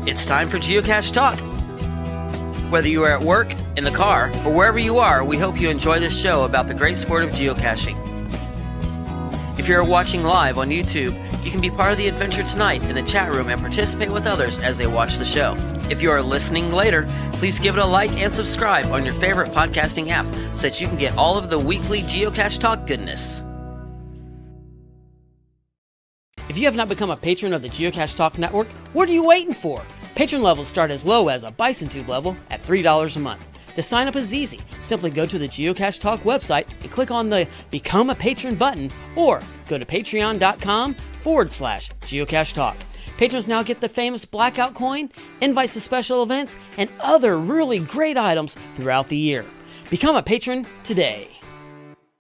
It's time for Geocache Talk. Whether you are at work, in the car, or wherever you are, we hope you enjoy this show about the great sport of geocaching. If you're watching live on YouTube, you can be part of the adventure tonight in the chat room and participate with others as they watch the show. If you are listening later, please give it a like and subscribe on your favorite podcasting app so that you can get all of the weekly Geocache Talk goodness. If you have not become a patron of the Geocache Talk Network, what are you waiting for? Patron levels start as low as a Bison Tube level at $3 a month. To sign up is easy. Simply go to the Geocache Talk website and click on the Become a Patron button, or go to patreon.com/Geocache Talk. Patrons now get the famous Blackout coin, invites to special events, and other really great items throughout the year. Become a patron today.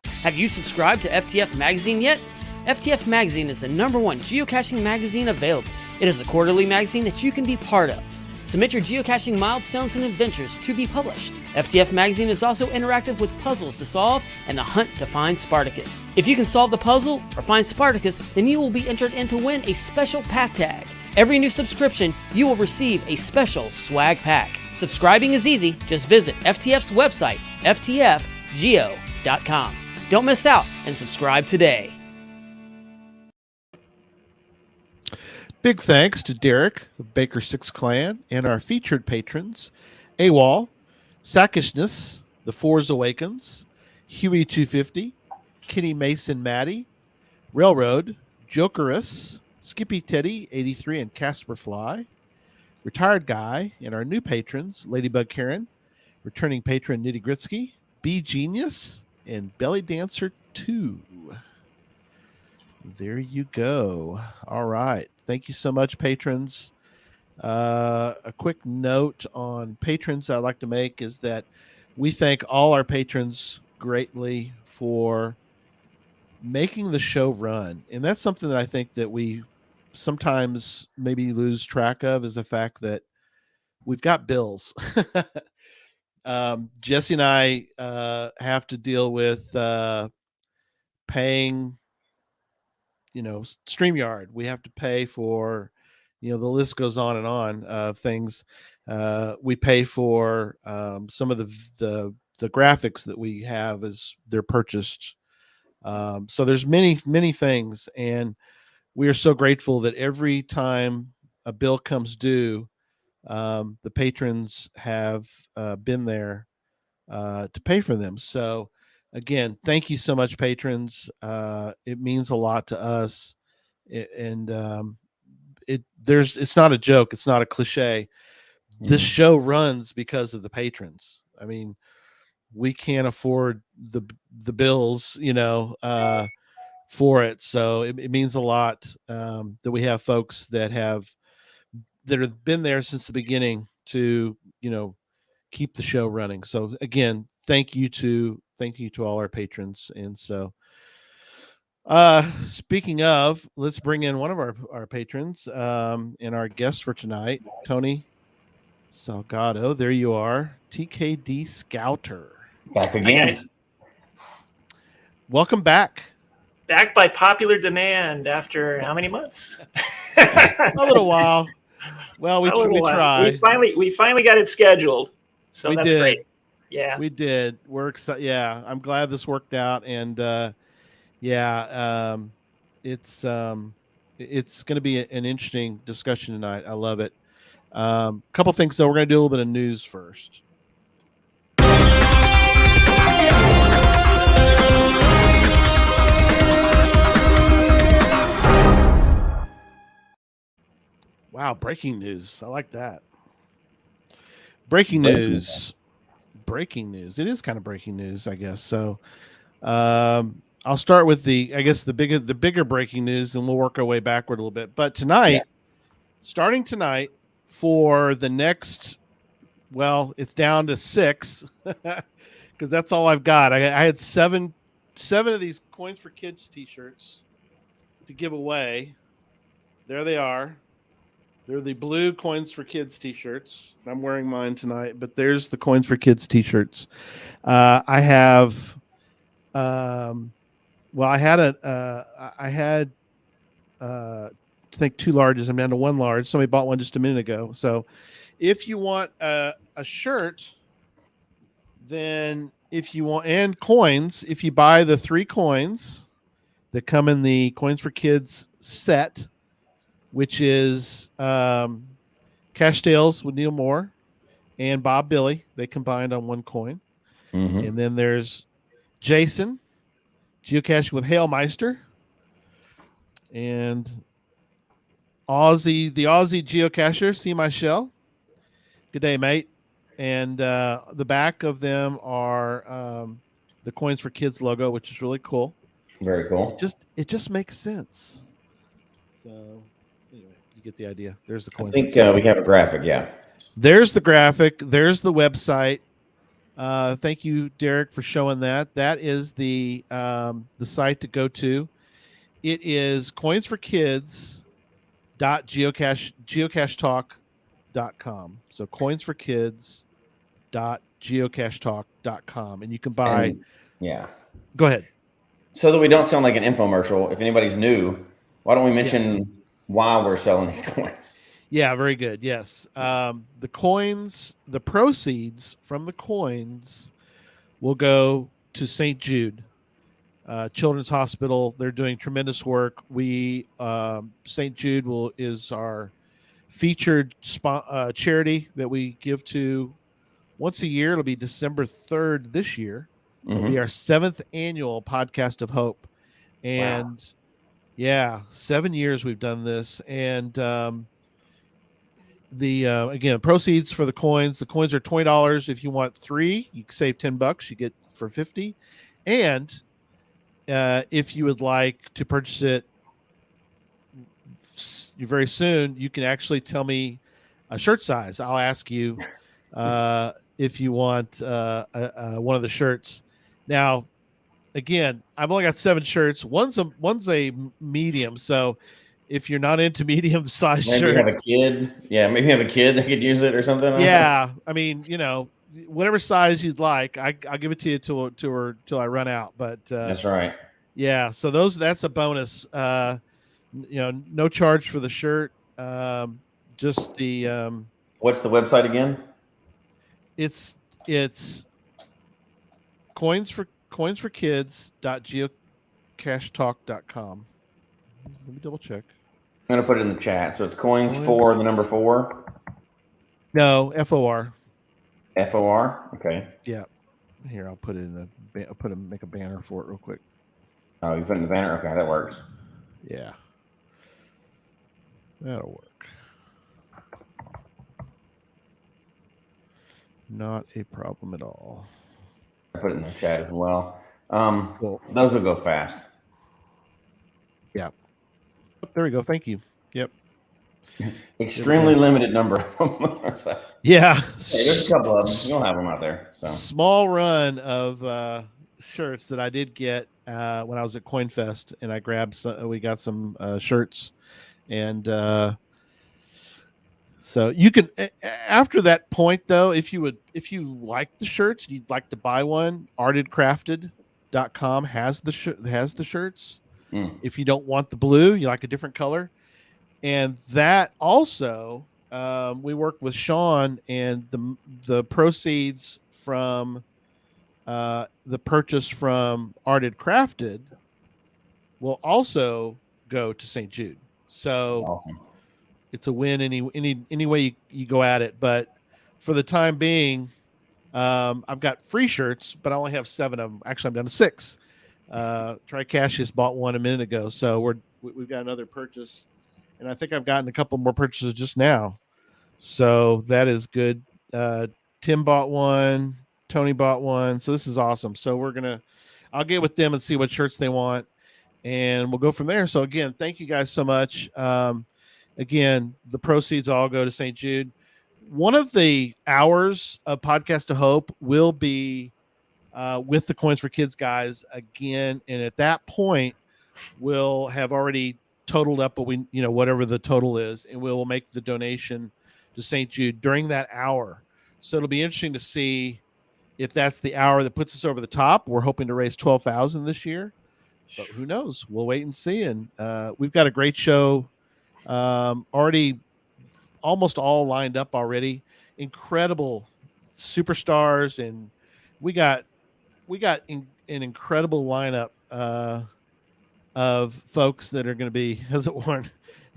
Have you subscribed to FTF Magazine yet? FTF Magazine is the #1 geocaching magazine available. It is a quarterly magazine that you can be part of. Submit your geocaching milestones and adventures to be published. FTF Magazine is also interactive with puzzles to solve and the hunt to find Spartacus. If you can solve the puzzle or find Spartacus, then you will be entered in to win a special pack tag. Every new subscription, you will receive a special swag pack. Subscribing is easy. Just visit FTF's website, ftfgeo.com. Don't miss out and subscribe today. Big thanks to Derek of Baker 6 Clan and our featured patrons, AWOL, Sackishness, The Fours Awakens, Huey 250, Kenny Mason Maddie, Railroad, Jokerus, Skippy Teddy 83 and Casper Fly, Retired Guy, and our new patrons, Ladybug Karen, returning patron Nitty Gritsky, B Genius, and Belly Dancer 2. There you go. All right. Thank you so much, patrons. A quick note on patrons I'd like to make is that we thank all our patrons greatly for making the show run. And that's something that I think that we sometimes maybe lose track of, is the fact that we've got bills. Jesse and I have to deal with paying, StreamYard. We have to pay for, the list goes on and on things. We pay for some of the graphics that we have as they're purchased. So there's many, many things. And we are so grateful that every time a bill comes due, the patrons have been there to pay for them. So again, thank you so much, patrons. It means a lot to us, it's not a joke. It's not a cliche. This show runs because of the patrons. I mean, we can't afford the bills, for it. So it means a lot that we have folks that have been there since the beginning to, keep the show running. So again, thank you to all our patrons. And so speaking of, let's bring in one of our patrons and our guest for tonight, Tony Salgado. There you are, TKD Scouter. Back again. Welcome back. Back by popular demand after how many months? A little while. Well, we tried. We finally got it scheduled. So that's great. Yeah, we did. We're excited. Yeah, I'm glad this worked out. And it's going to be an interesting discussion tonight. I love it. Couple things though. We're going to do a little bit of news first. Wow, breaking news. I like that. Breaking news. It is kind of breaking news, I guess. So I'll start with the bigger breaking news, and we'll work our way backward a little bit. But tonight, starting tonight for the next, it's down to 6 because that's all I've got. I had seven of these Coins for Kids t-shirts to give away. There they are. They're the blue Coins for Kids t-shirts. I'm wearing mine tonight, but there's the Coins for Kids t-shirts. I have, I had think 2 larges. I'm down to 1 large. Somebody bought one just a minute ago. So if you want a shirt, then if you want, and coins, if you buy the 3 coins that come in the Coins for Kids set, which is Cash Tales with Neil Moore and Bob Billy, they combined on 1 coin. Mm-hmm. And then there's Jason, Geocache with Hailmeister, and the Aussie Geocacher, See My Shell. Good day, mate. And the back of them are the Coins for Kids logo, which is really cool. Very cool. It just makes sense. So anyway, you get the idea. There's the I coin. think we have a graphic. Yeah. There's the graphic. There's the website. Thank you, Derek, for showing that. That is the site to go to. It is coinsforkids.geocachetalk.com. So coinsforkids.geocachetalk.com, and you can buy. Yeah. Go ahead. So that we don't sound like an infomercial, if anybody's new, why don't we mention why we're selling these coins? Yeah, very good. Yes. The coins, the proceeds from the coins will go to St. Jude Children's Hospital. They're doing tremendous work. St. Jude is our featured charity that we give to once a year. It'll be December 3rd this year. It'll be our 7th annual Podcast of Hope. And yeah, 7 years we've done this. And again, proceeds for the coins. The coins are $20. If you want 3, you can save $10. You get for 50. And if you would like to purchase it very soon, you can actually tell me a shirt size. I'll ask you if you want one of the shirts. Now, again, I've only got 7 shirts. One's a medium, so if you're not into medium size shirts, maybe have a kid. Yeah, maybe have a kid that could use it or something. Yeah, I mean, whatever size you'd like, I'll give it to you till I run out. But that's right. Yeah, so that's a bonus. No charge for the shirt. Just the what's the website again? It's coinsforkids.geocachetalk.com. Let me double check. I'm gonna put it in the chat. So it's coins for the number 4. No, FOR. FOR. Okay. Yeah. Here, I'll put it in make a banner for it real quick. Oh, you put it in the banner. Okay, that works. Yeah. That'll work. Not a problem at all. I put it in the chat as well. Cool. Those will go fast. Yeah. There we go. Thank you. Yep. Extremely limited number of them. So, yeah. hey, there's a couple of them. You don't have them out there. So small run of shirts that I did get when I was at CoinFest, and I grabbed some. We got some shirts, and so you can. After that point, though, if you like the shirts, you'd like to buy one. Artedcrafted.com has the shirts. If you don't want the blue, you like a different color. And that also, we work with Sean, and the proceeds from the purchase from Arted Crafted will also go to St. Jude. So awesome. It's a win any way you go at it. But for the time being, I've got free shirts, but I only have 7 of them. Actually, I'm down to 6. Tricash just bought one a minute ago, so we've got another purchase. And I think I've gotten a couple more purchases just now. So that is good. Tim bought one. Tony bought one. So this is awesome. So I'll get with them and see what shirts they want, and we'll go from there. So again, thank you guys so much. Again, the proceeds all go to St. Jude. One of the hours of Podcast of Hope will be with the Coins for Kids guys again. And at that point, we'll have already totaled up, but whatever the total is, and we'll make the donation to St. Jude during that hour. So it'll be interesting to see if that's the hour that puts us over the top. We're hoping to raise $12,000 this year, but who knows? We'll wait and see. And we've got a great show Already almost all lined up already. Incredible superstars, and we got an incredible lineup of folks that are going to be. Has it worn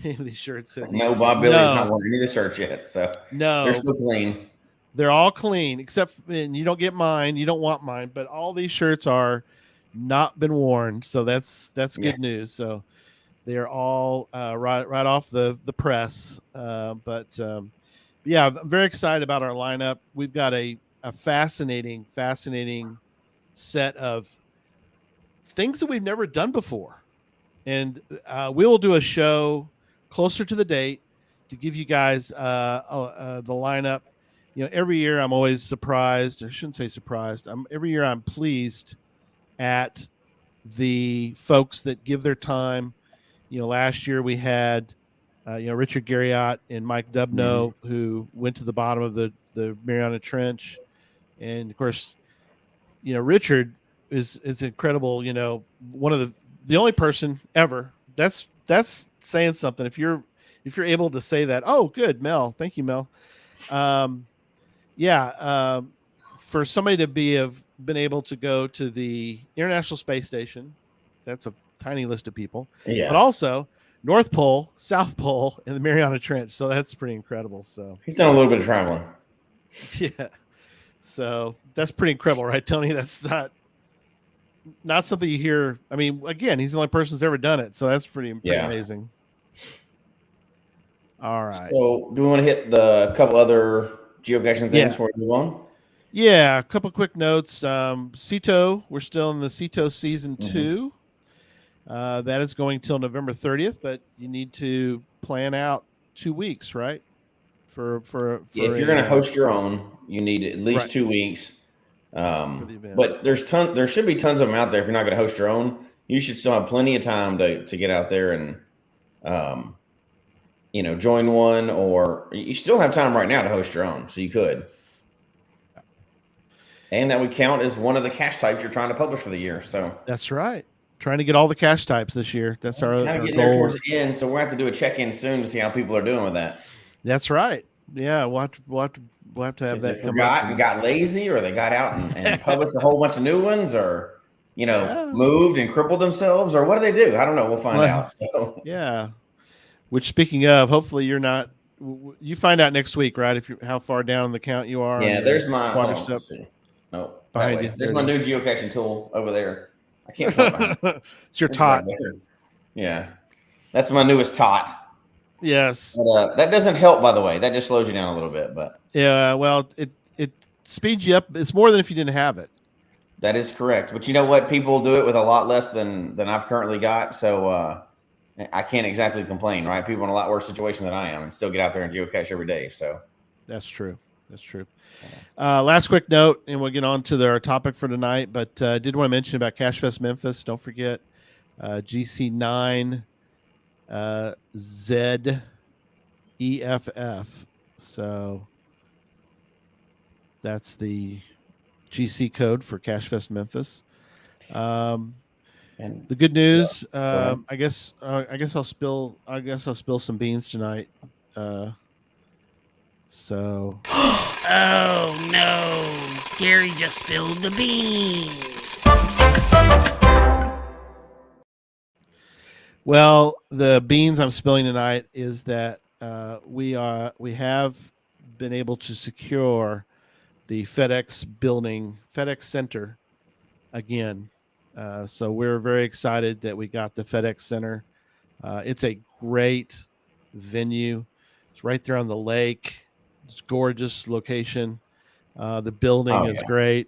any of these shirts? Says No, Bob Billy's not wearing any of the shirts yet, so they're still clean. They're all clean, except and you don't get mine. You don't want mine, but all these shirts are not been worn, so that's good news. So they are all right off the press. Yeah, I'm very excited about our lineup. We've got a fascinating set of things that we've never done before, and we will do a show closer to the date to give you guys the lineup. You know, every year I'm always surprised. I shouldn't say surprised. Every year I'm pleased at the folks that give their time. You know, last year we had, Richard Garriott and Mike Dubno, who went to the bottom of the Mariana Trench. And of course, Richard is incredible. One of the only person ever. That's saying something. If you're able to say that, oh, good, Mel. Thank you, Mel. For somebody to have been able to go to the International Space Station, that's a tiny list of people. Yeah. But also North Pole, South Pole, and the Mariana Trench. So that's pretty incredible. So he's done a little bit of traveling. Yeah. So that's pretty incredible, right, Tony? That's not something you hear. I mean, again, he's the only person who's ever done it. So that's pretty amazing. All right. So do we want to hit the couple other geocaching things before we move on? Yeah, a couple quick notes. CETO, we're still in the CETO season 2. That is going till November 30th, but you need to plan out 2 weeks, right? For if you're going to host your own, you need at least 2 weeks. But there should be tons of them out there. If you're not going to host your own, you should still have plenty of time to get out there and join one, or you still have time right now to host your own, so you could. And that would count as one of the cache types you're trying to publish for the year. So that's right. Trying to get all the cache types this year. That's our kind of getting goal. There towards the end, so we'll have to do a check-in soon to see how people are doing with that. That's right. Yeah, we'll have to have that come up. And got lazy, or they got out and published a whole bunch of new ones, or moved and crippled themselves, or what do they do? I don't know. We'll find out. So yeah. Which, speaking of, hopefully you're not. You find out next week, right? How far down the count you are. Yeah, there's my water step. No, behind you. There's my new geocaching tool over there. I can't put it It's your tot. Right, yeah, that's my newest tot. Yes, but, that doesn't help, by the way. That just slows you down a little bit. But yeah, well, it speeds you up. It's more than if you didn't have it. That is correct. But you know what? People do it with a lot less than I've currently got. So I can't exactly complain, right? People in a lot worse situation than I am, and still get out there and geocache every day. So that's true. That's true. Last quick note, and we'll get on to our topic for tonight. But I did want to mention about Cache Fest Memphis. Don't forget GC9 ZEFF. So that's the GC code for Cache Fest Memphis. And the good news, I guess I'll spill some beans tonight. So. Oh no! Gary just spilled the beans. Well, the beans I'm spilling tonight is that we have been able to secure the FedEx Center again. So we're very excited that we got the FedEx Center. It's a great venue. It's right there on the lake. It's a gorgeous location. The building is great.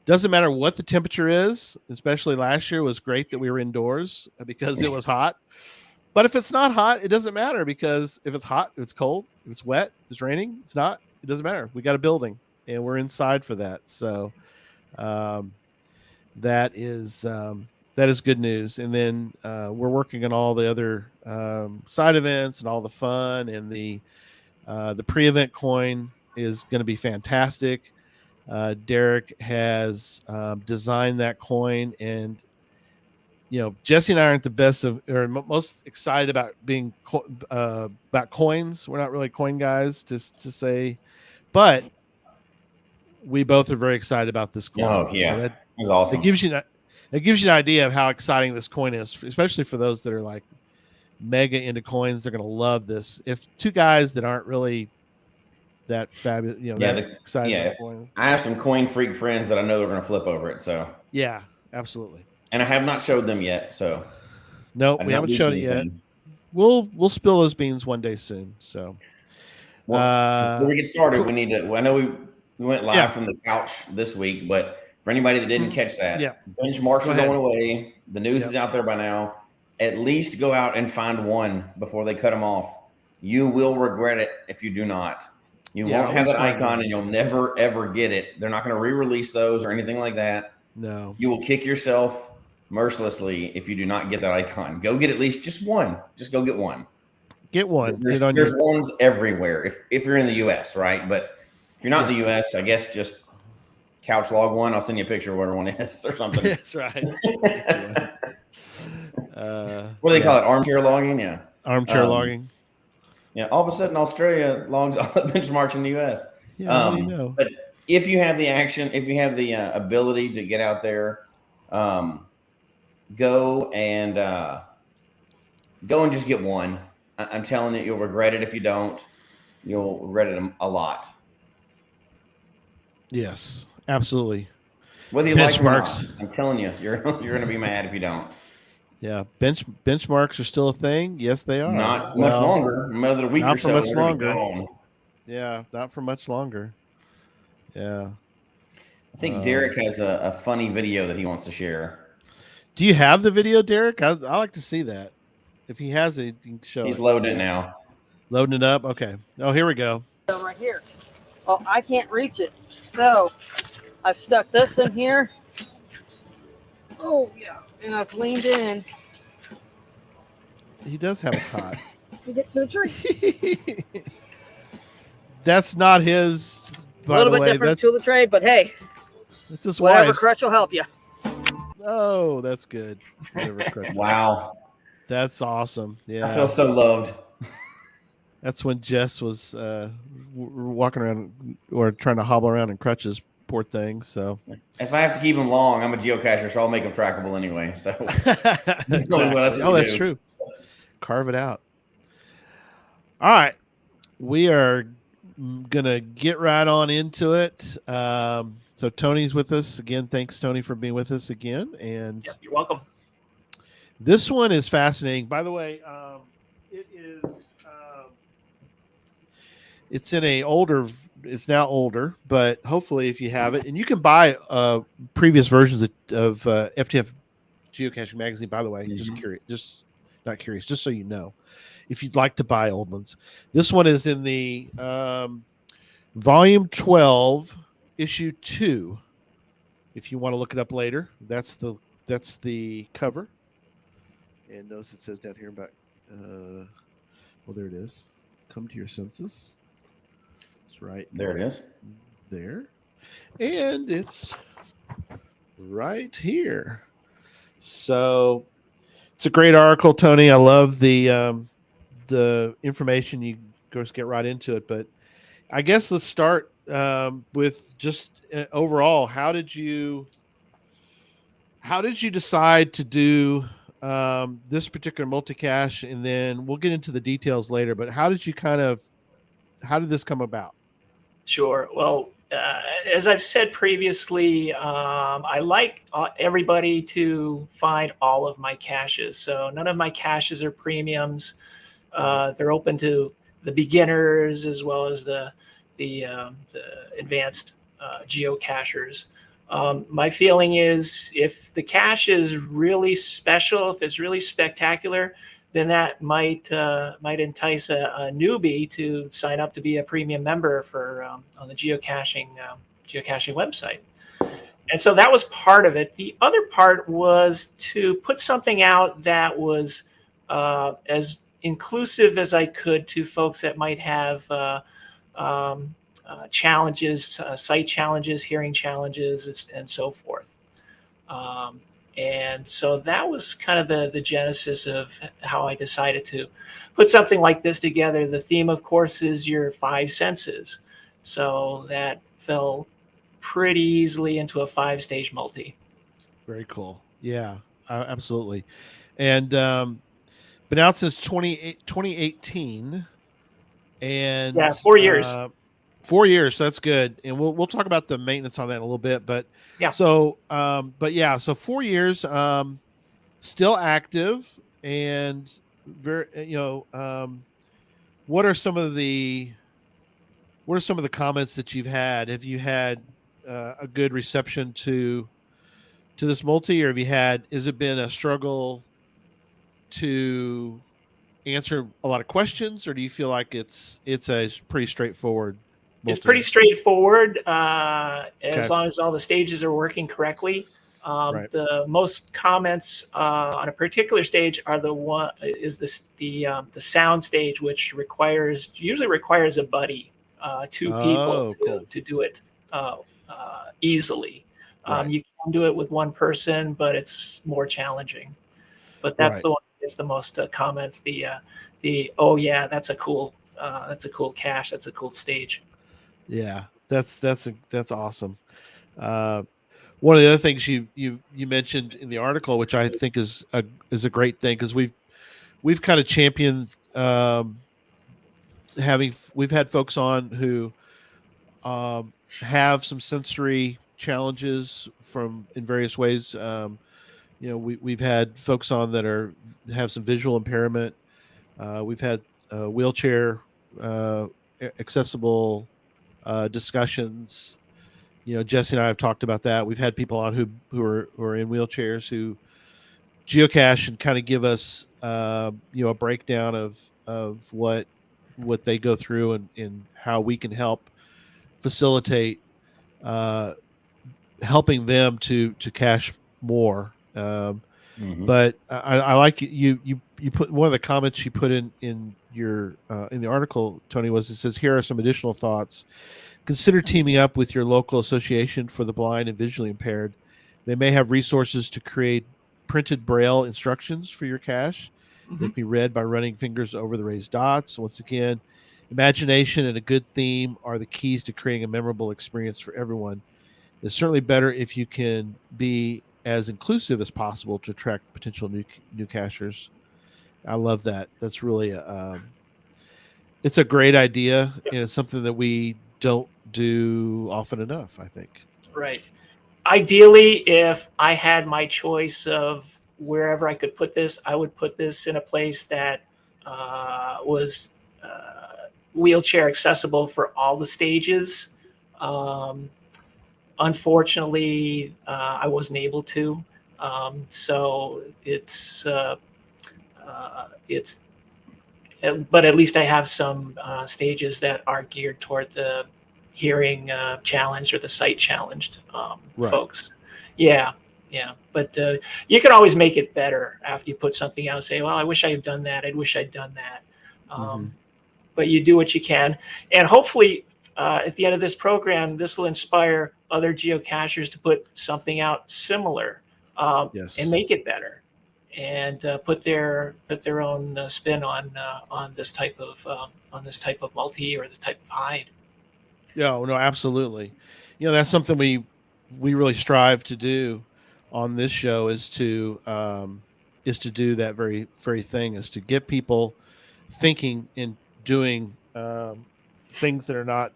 Doesn't matter what the temperature is, especially last year was great that we were indoors because it was hot. But if it's not hot, it doesn't matter, because if it's hot, if it's cold, if it's wet, if it's raining, it's not, it doesn't matter. We got a building and we're inside for that. So that is good news. And then we're working on all the other side events and all the fun, and the pre-event coin is going to be fantastic. Derek has designed that coin, and Jesse and I aren't the best of or most excited about being about coins. We're not really coin guys to say, but we both are very excited about this coin. Oh yeah, so it was awesome. It gives you an idea of how exciting this coin is, especially for those that are like mega into coins. They're going to love this. If two guys that aren't really that fabulous, excited about coins. I have some coin freak friends that I know they're going to flip over it. So yeah, absolutely. And I have not showed them yet. So no, we haven't showed it yet. We'll spill those beans one day soon. So before we get started, we need to. I know we went live from the couch this week, but for anybody that didn't catch that, benchmarks are going away. The news is out there by now. At least go out and find one before they cut them off. You will regret it if you do not. You won't have that icon, and you'll never ever get it. They're not going to re-release those or anything like that. No, you will kick yourself mercilessly if you do not get that icon. Go get at least just one. Just go get one. Get one. There's ones everywhere if you're in the U.S., right? But if you're not in the U.S., I guess just couch log one. I'll send you a picture of where one is or something. That's right. What do they call it? Armchair logging? Yeah. Armchair logging. Yeah. All of a sudden, Australia logs all the benchmarks in the U.S. Yeah, But if you have the action, if you have the ability to get out there, go and just get one. I'm telling you, you'll regret it if you don't. You'll regret it a lot. Yes, absolutely. Whether you like it or not, I'm telling you, you're going to be mad if you don't. Yeah, benchmarks are still a thing. Yes, they are. Not much longer. Another week or so. Not for much longer. Yeah, not for much longer. Yeah. I think Derek has a funny video that he wants to share. Do you have the video, Derek? I like to see that. If he has it, he can show He's loading it now. Loading it up? Okay. Oh, here we go. Right here. Well, I can't reach it. So I've stuck this in here. Oh, yeah. And I've leaned in. He does have a tot. To get to the tree. That's not his. A little bit different tool of trade, but hey, it's his whatever wife's. crutch will help you. Oh, that's good. Wow. That's awesome. Yeah. I feel so loved. That's when Jess was walking around or trying to hobble around in crutches. Poor thing. So if I have to keep them long, I'm a geocacher, so I'll make them trackable anyway. So that's true. Carve it out. All right. We are gonna get right on into it. So Tony's with us again. Thanks, Tony, for being with us again. And you're welcome. This one is fascinating. By the way, it is. It's in a older. It's now older, but hopefully, if you have it, and you can buy previous versions of FTF Geocaching magazine. By the way, just not curious, just so you know, if you'd like to buy old ones, this one is in the volume 12, issue 2. If you want to look it up later, that's the cover. And notice it says down here about well, there it is. Come to your senses. It's right there. It is there, and it's right here. So it's a great article, Tony. I love the information. You just get right into it. But I guess let's start with just overall. How did you decide to do this particular multicache? And then we'll get into the details later. But how did this come about? Sure. Well, as I've said previously, I like everybody to find all of my caches. So none of my caches are premiums. They're open to the beginners as well as the advanced geocachers. My feeling is if the cache is really special, if it's really spectacular, then that might entice a newbie to sign up to be a premium member for on the geocaching website. And so that was part of it. The other part was to put something out that was as inclusive as I could to folks that might have challenges, sight challenges, hearing challenges, and so forth. And so that was kind of the genesis of how I decided to put something like this together. The theme, of course, is your five senses. So that fell pretty easily into a 5-stage multi. Very cool. Yeah, absolutely. And been out since 2018, Yeah, and 4 years. 4 years. So that's good. And we'll talk about the maintenance on that in a little bit. But Yeah. so but yeah, so 4 years, still active, and very what are some of the comments that you've had? Have you had a good reception to this multi, or has it been a struggle to answer a lot of questions, or do you feel like it's a pretty straightforward It's pretty multi? straightforward as Okay. long as all the stages are working correctly. Right. The most comments on a particular stage are the sound stage, which usually requires a buddy, two people Oh, cool. to do it easily. Right. You can do it with one person, but it's more challenging. But that's Right. the one that gets the most comments. Oh yeah, that's a cool cache. That's a cool stage. Yeah. That's awesome. Uh, One of the other things you mentioned in the article, which I think is a great thing, because we've kind of championed we've had folks on who have some sensory challenges from in various ways. We've had folks on that have some visual impairment. We've had wheelchair accessible discussions. Jesse and I have talked about that. We've had people on who are in wheelchairs who geocache and kind of give us a breakdown of what they go through, and how we can help facilitate helping them to cache more. But I like you put one of the comments you put in your in the article, Tony, was, it says, here are some additional thoughts. Consider teaming up with your local association for the blind and visually impaired. They may have resources to create printed braille instructions for your cache. They can be read by running fingers over the raised dots. Once again, imagination and a good theme are the keys to creating a memorable experience for everyone. It's certainly better if you can be as inclusive as possible to attract potential new cachers. I love that. That's really it's a great idea, and it's something that we don't do often enough, I think. Right. Ideally, if I had my choice of wherever I could put this, I would put this in a place that was wheelchair accessible for all the stages. Unfortunately, I wasn't able to. So but at least I have some stages that are geared toward the hearing challenged or the sight challenged folks. Yeah. But you can always make it better after you put something out and say, well, I wish I had done that. I wish I'd done that. But you do what you can. And hopefully at the end of this program, this will inspire other geocachers to put something out similar and make it better, and put their own spin on this type of multi or this type of hide. Yeah, no, absolutely. That's something we really strive to do on this show, is to do that very very thing, is to get people thinking and doing things that are not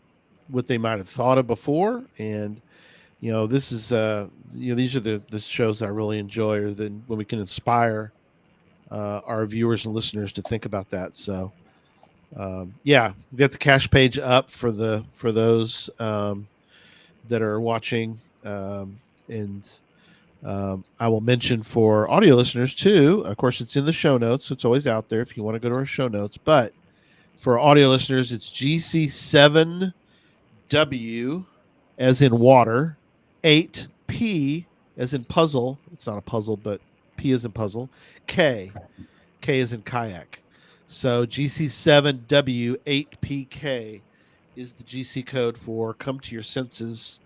what they might have thought of before. And this is these are the shows I really enjoy, or when we can inspire our viewers and listeners to think about that. So we got the cache page up for those that are watching, and I will mention for audio listeners too. Of course, it's in the show notes, so it's always out there if you want to go to our show notes. But for audio listeners, it's GC7W as in water, 8P as in puzzle. It's not a puzzle, but P as in puzzle. K as in kayak. So GC7W8PK is the GC code for Come to Your Senses.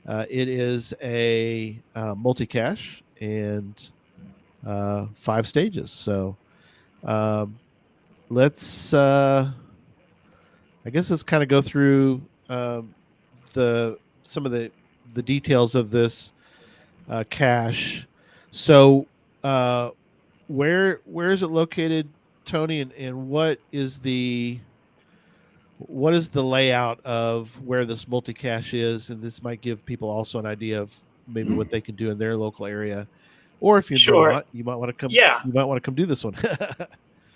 It is a multicache, and 5 stages. So let's I guess let's kind of go through some of the details of this cache. So where is it located, Tony, and what is the layout of where this multicache is? And this might give people also an idea of maybe what they can do in their local area, or if you're in Sure. Vermont, you might want to come. Yeah. You might want to come do this one.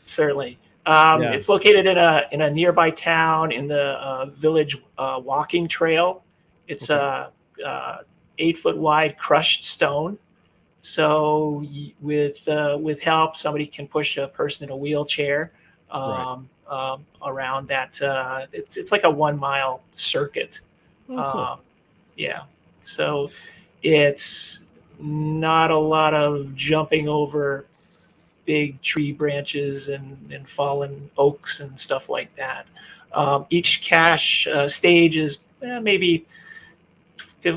Certainly. Yeah. It's located in a nearby town in the village walking trail. It's Okay. 8-foot wide crushed stone. So with help, somebody can push a person in a wheelchair around that. It's like a 1 mile circuit. Oh, cool. Yeah. So it's not a lot of jumping over big tree branches and fallen oaks and stuff like that. Each cache stage is maybe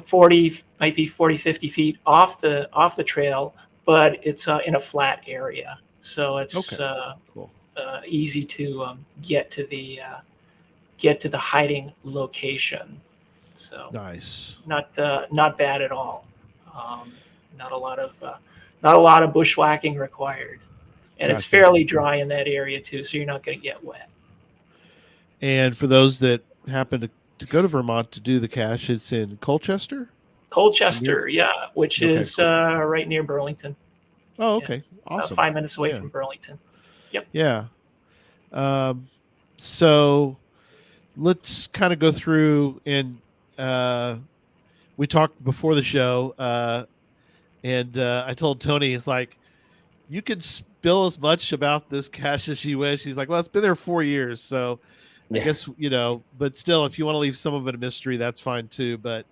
40, might be 40, 50 feet off the trail, but it's in a flat area. So it's Cool. Easy to get to the hiding location. So Nice. Not bad at all. Not a lot of bushwhacking required. And it's Gotcha. fairly dry in that area too, so you're not going to get wet. And for those that happen to go to Vermont to do the cache, it's in Colchester? Colchester, yeah, which Okay, is cool. Right near Burlington. Oh, okay. Awesome. 5 minutes away Yeah. from Burlington. Yep. Yeah. So let's kind of go through, and we talked before the show, and I told Tony, it's like, you could spill as much about this cache as you wish. He's like, well, it's been there 4 years, so I guess, but still, if you want to leave some of it a mystery, that's fine too. But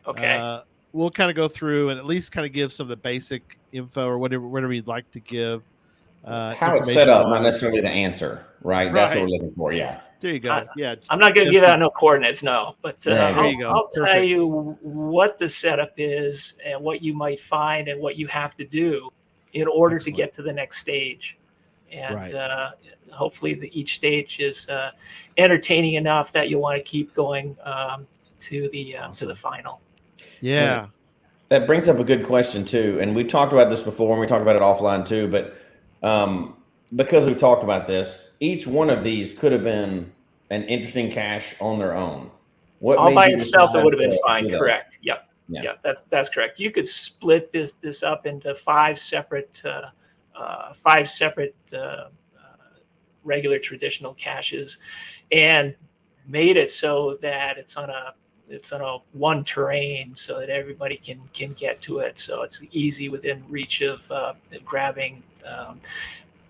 Okay. we'll kind of go through and at least kind of give some of the basic info or whatever you'd like to give. How it's set up, not information-wise. necessarily the answer, right? That's what we're looking for. Yeah. There you go. Yeah. I'm not going to give out no coordinates, no. But There you go. I'll tell Perfect. you what the setup is and what you might find and what you have to do in order Excellent. to get to the next stage. And Right. Hopefully each stage is entertaining enough that you'll want to keep going to the final. Yeah. That brings up a good question too, and we talked about this before, and we talked about it offline too. But because we've talked about this, each one of these could have been an interesting cache on their own. What all made by you itself, it decide would have been to fine. do that? Correct. Yep. Yeah. Yep. That's correct. You could split this up into 5 separate regular traditional caches, and made it so that it's on a one terrain, so that everybody can get to it. So it's easy within reach of grabbing.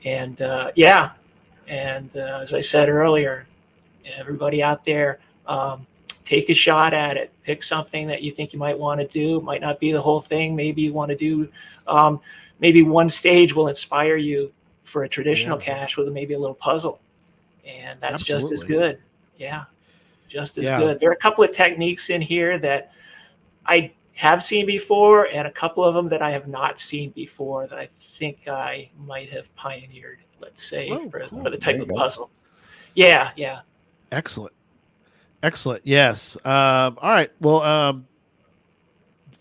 And as I said earlier, everybody out there, take a shot at it. Pick something that you think you might want to do. It might not be the whole thing. Maybe you want to do, maybe one stage will inspire you for a traditional cache with maybe a little puzzle. And that's just as good. Yeah, just as good. There are a couple of techniques in here that I have seen before, and a couple of them that I have not seen before that I think I might have pioneered, let's say, for the type of puzzle. Yeah. Excellent. Yes. All right. Well,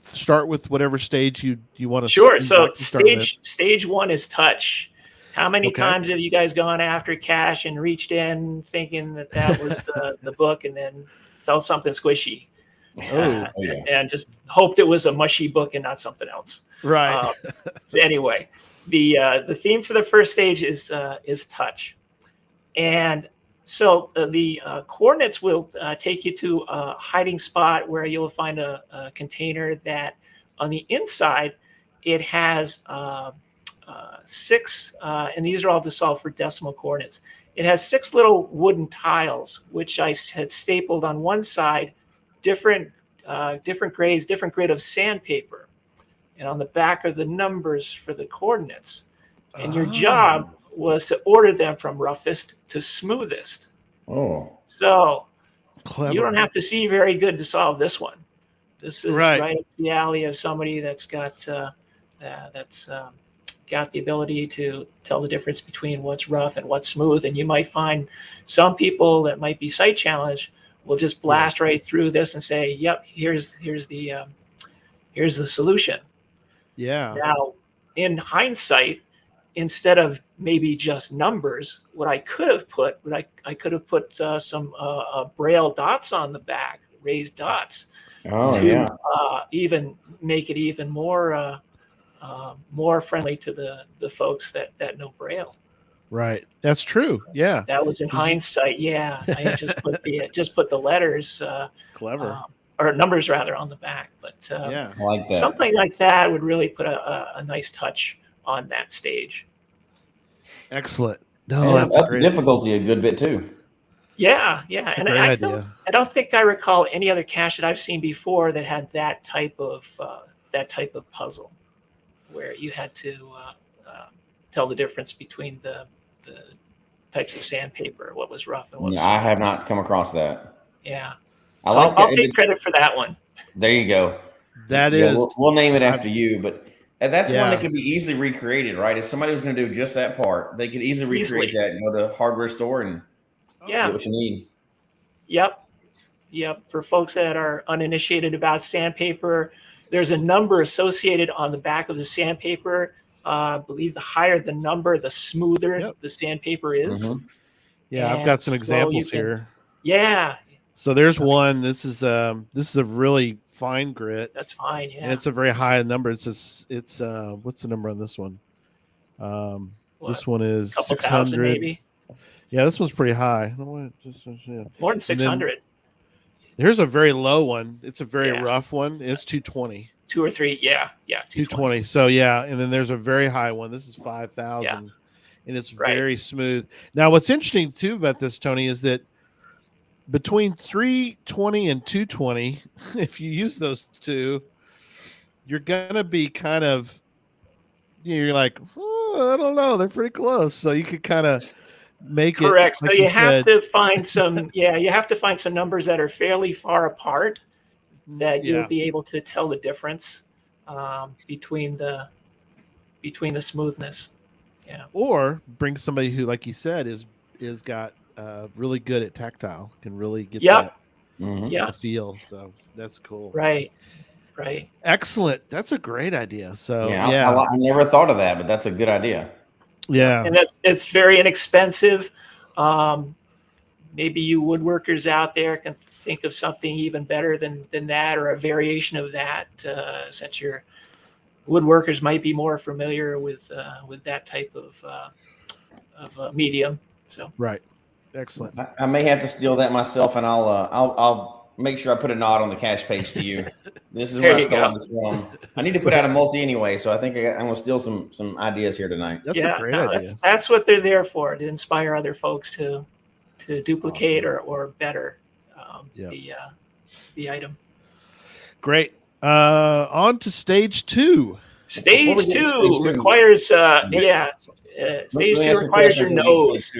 start with whatever stage you want to. Sure. So stage 1 is touch. How many times have you guys gone after cache and reached in thinking that was the book, and then felt something squishy? And just hoped it was a mushy book and not something else. Right. So anyway, the theme for the first stage is touch, and so the coordinates will take you to a hiding spot where you'll find a container that on the inside it has 6, and these are all to solve for decimal coordinates. It has 6 little wooden tiles, which I had stapled on one side, different grades, different grid of sandpaper, and on the back are the numbers for the coordinates. And your job was to order them from roughest to smoothest. Oh, so clever. You don't have to see very good to solve this one. This is right up the alley of somebody that's got that's got the ability to tell the difference between what's rough and what's smooth. And you might find some people that might be sight challenged will just blast right through this and say, "Yep, here's the solution." Yeah. Now, in hindsight, instead of maybe just numbers, what I could have put, I could have put some braille dots on the back, raised dots, to even make it even more friendly to the folks that know braille. Right. That's true. Yeah. That was in hindsight. Yeah, I had just put the letters, clever, or numbers rather, on the back. But yeah, I like that. Something like that would really put a nice touch on that stage. Excellent. No, that's up great. the difficulty a good bit too. Yeah, and I don't think I recall any other cache that I've seen before that had that type of puzzle, where you had to tell the difference between the types of sandpaper, what was rough and what was I have not come across that. Yeah. I'll take credit for that one. There you go. That is. We'll name it after you, but that's one that could be easily recreated, right? If somebody was going to do just that part, they could easily recreate that and go to a hardware store and get what you need. Yep. For folks that are uninitiated about sandpaper, there's a number associated on the back of the sandpaper. I believe the higher the number, the smoother the sandpaper is. Mm-hmm. Yeah, I've got some examples here. Yeah. So there's one. This is a really fine grit. That's fine. Yeah. And it's a very high number. It's what's the number on this one? This one is 600. Maybe. Yeah, this one's pretty high. More than 600. Here's a very low one. It's a very rough one. It's 220. 2 or 3. Yeah. 220. So yeah, and then there's a very high one. This is 5,000, and it's very smooth. Now, what's interesting too about this, Tony, is that between 320 and 220, if you use those two, you're gonna be kind of, you're like, I don't know, they're pretty close. So you could kind of make it correct. So you have to find some. You have to find some numbers that are fairly far apart, that you'll be able to tell the difference between the smoothness. Yeah. Or bring somebody who, like you said, is got really good at tactile, can really get that feel. So that's cool. Right. Excellent. That's a great idea. So I never thought of that, but that's a good idea. Yeah. And it's very inexpensive. Maybe you woodworkers out there can think of something even better than that, or a variation of that, since your woodworkers might be more familiar with that type of medium. So right, excellent. I may have to steal that myself, and I'll make sure I put a nod on the cache page to you. This is where I stole this from. I need to put out a multi anyway, so I think I'm going to steal some ideas here tonight. That's a great idea. That's what they're there for, to inspire other folks to duplicate or better the item. Great. On to stage 2. Stage 2 requires stage 2 requires your nose. Do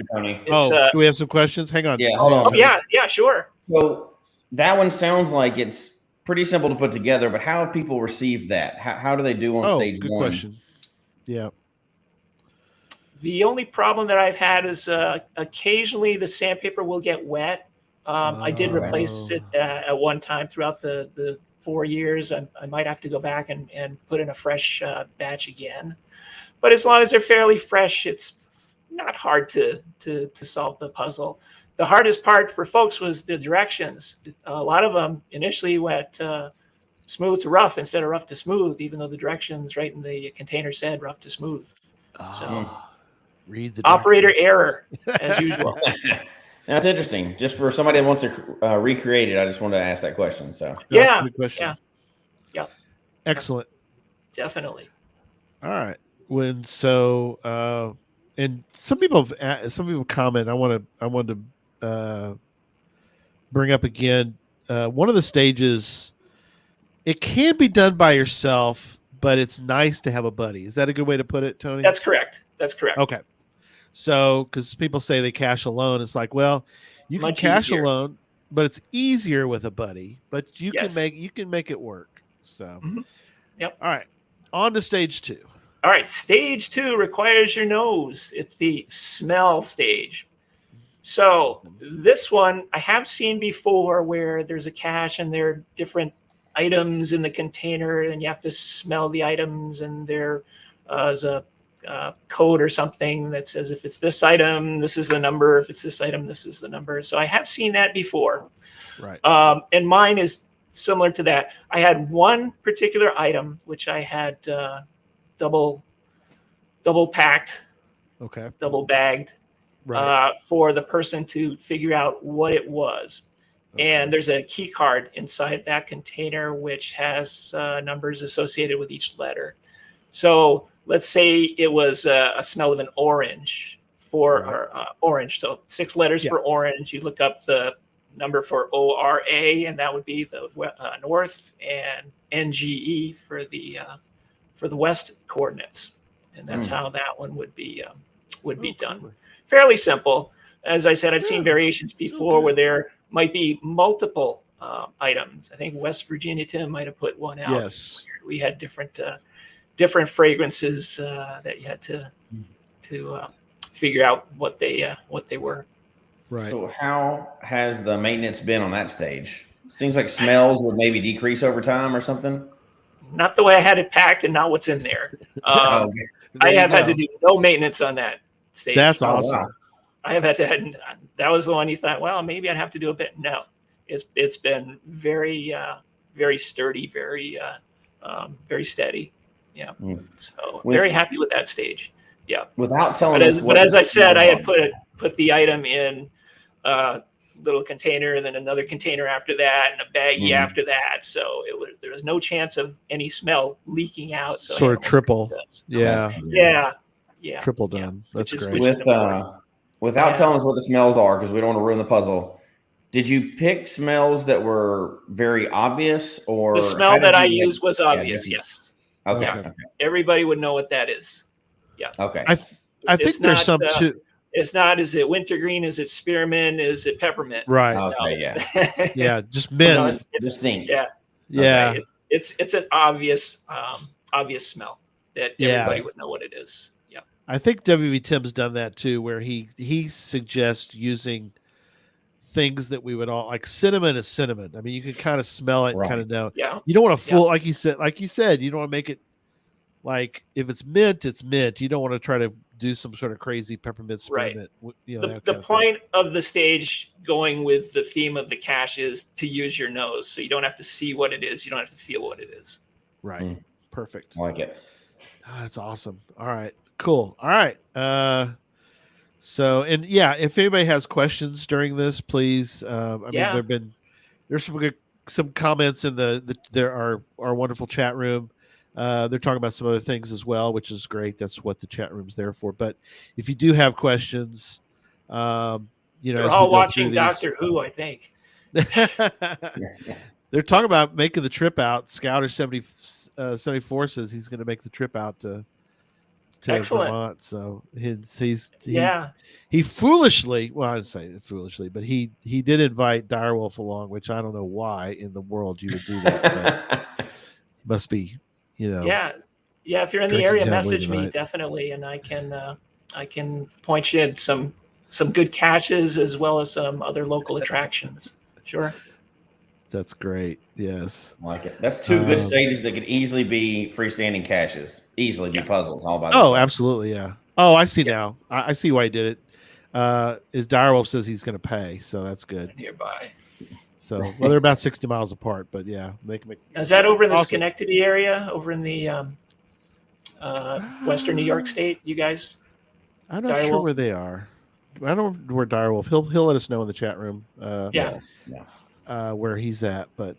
we have some questions? Hang on. Yeah, hold on. Yeah, sure. So that one sounds like it's pretty simple to put together, but how have people received that? How do they do on stage 1? Good question. Yeah. The only problem that I've had is occasionally the sandpaper will get wet. I did replace it at one time throughout the 4 years. I might have to go back and put in a fresh batch again. But as long as they're fairly fresh, it's not hard to solve the puzzle. The hardest part for folks was the directions. A lot of them initially went smooth to rough instead of rough to smooth, even though the directions right in the container said rough to smooth. So read the operator error as usual. That's interesting. Just for somebody that wants to recreate it, I just wanted to ask that question. So that's a good question. Yeah. Excellent. Definitely. All right. And some people comment. I wanted to bring up again. One of the stages, it can be done by yourself, but it's nice to have a buddy. Is that a good way to put it, Tony? That's correct. Okay. So, because people say they cache alone, it's like, well, you can cache alone, but it's easier with a buddy. But you can make it work. So, Yep. All right. On to stage 2. All right, stage 2 requires your nose. It's the smell stage. So this one I have seen before, where there's a cache and there are different items in the container, and you have to smell the items, and there is a code or something that says if it's this item, this is the number. If it's this item, this is the number. So I have seen that before. Right. And mine is similar to that. I had one particular item which I had double packed, Okay. double bagged, Right. for the person to figure out what it was. Okay. And there's a key card inside that container which has numbers associated with each letter. So let's say it was a smell of an orange for orange. So 6 letters for orange. You look up the number for ORA, and that would be the north, and NGE for the west coordinates. And that's how that one would be done. Cool. Fairly simple. As I said, I've seen variations before where there might be multiple items. I think West Virginia, Tim, might have put one out. Yes. We had different fragrances that you had to figure out what they were. Right. So how has the maintenance been on that stage? Seems like smells would maybe decrease over time or something. Not the way I had it packed, and not what's in there. Okay. I have had to do no maintenance on that stage. That's awesome. Wow. I have had to. That was the one you thought, well, maybe I'd have to do a bit. No, it's been very sturdy, very steady. Yeah. So very happy with that stage. Yeah. Without telling us, but as I said, I had put the item in a little container, and then another container after that, and a baggie after that. So there was no chance of any smell leaking out. So sort of triple. Yeah. Triple done. That's great. Without telling us what the smells are, because we don't want to ruin the puzzle. Did you pick smells that were very obvious, or the smell that I used was obvious? Yes. Okay. Yeah. Okay. Everybody would know what that is. Yeah. Okay. I think there's some too. It's not. Is it wintergreen? Is it spearmint? Is it peppermint? Right. Okay. Yeah. Just mint. It's distinct. Yeah. Yeah. Okay. It's an obvious smell that everybody would know what it is. Yeah. I think WV Tim's done that too, where he suggests using things that we would all like. Cinnamon is cinnamon. I mean, you can kind of smell it, and kind of know. Yeah. You don't want to like you said, you don't want to make it like if it's mint, it's mint. You don't want to try to do some sort of crazy peppermint spearmint. Right. You know, the point of the stage, going with the theme of the cache, is to use your nose, so you don't have to see what it is. You don't have to feel what it is. Right. Perfect. I like it. Oh, that's awesome. All right. Cool. All right. So, and if anybody has questions during this, please. I mean, there's some comments in our wonderful chat room. They're talking about some other things as well, which is great. That's what the chat room's there for. But if you do have questions, they're all watching Doctor Who, I think. They're talking about making the trip out. Scouter 74 says he's going to make the trip out to Vermont. So he foolishly, well, I'd say foolishly, but he did invite Direwolf along, which I don't know why in the world you would do that. But must be, Yeah. If you're in the area, message me definitely, and I can point you at some good caches as well as some other local attractions. Sure. That's great. Yes. I like it. That's 2 good stages that could easily be freestanding caches. Easily be puzzles all by themselves. Absolutely. Yeah. Oh, I see now. I see why he did it. Is Direwolf says he's going to pay, so that's good. Nearby. So, well, they're about 60 miles apart, but yeah, make. Is that over in the Schenectady area, over in the Western New York State? You guys? I'm not sure where they are. I don't know where Direwolf. He'll let us know in the chat room. Where he's at, but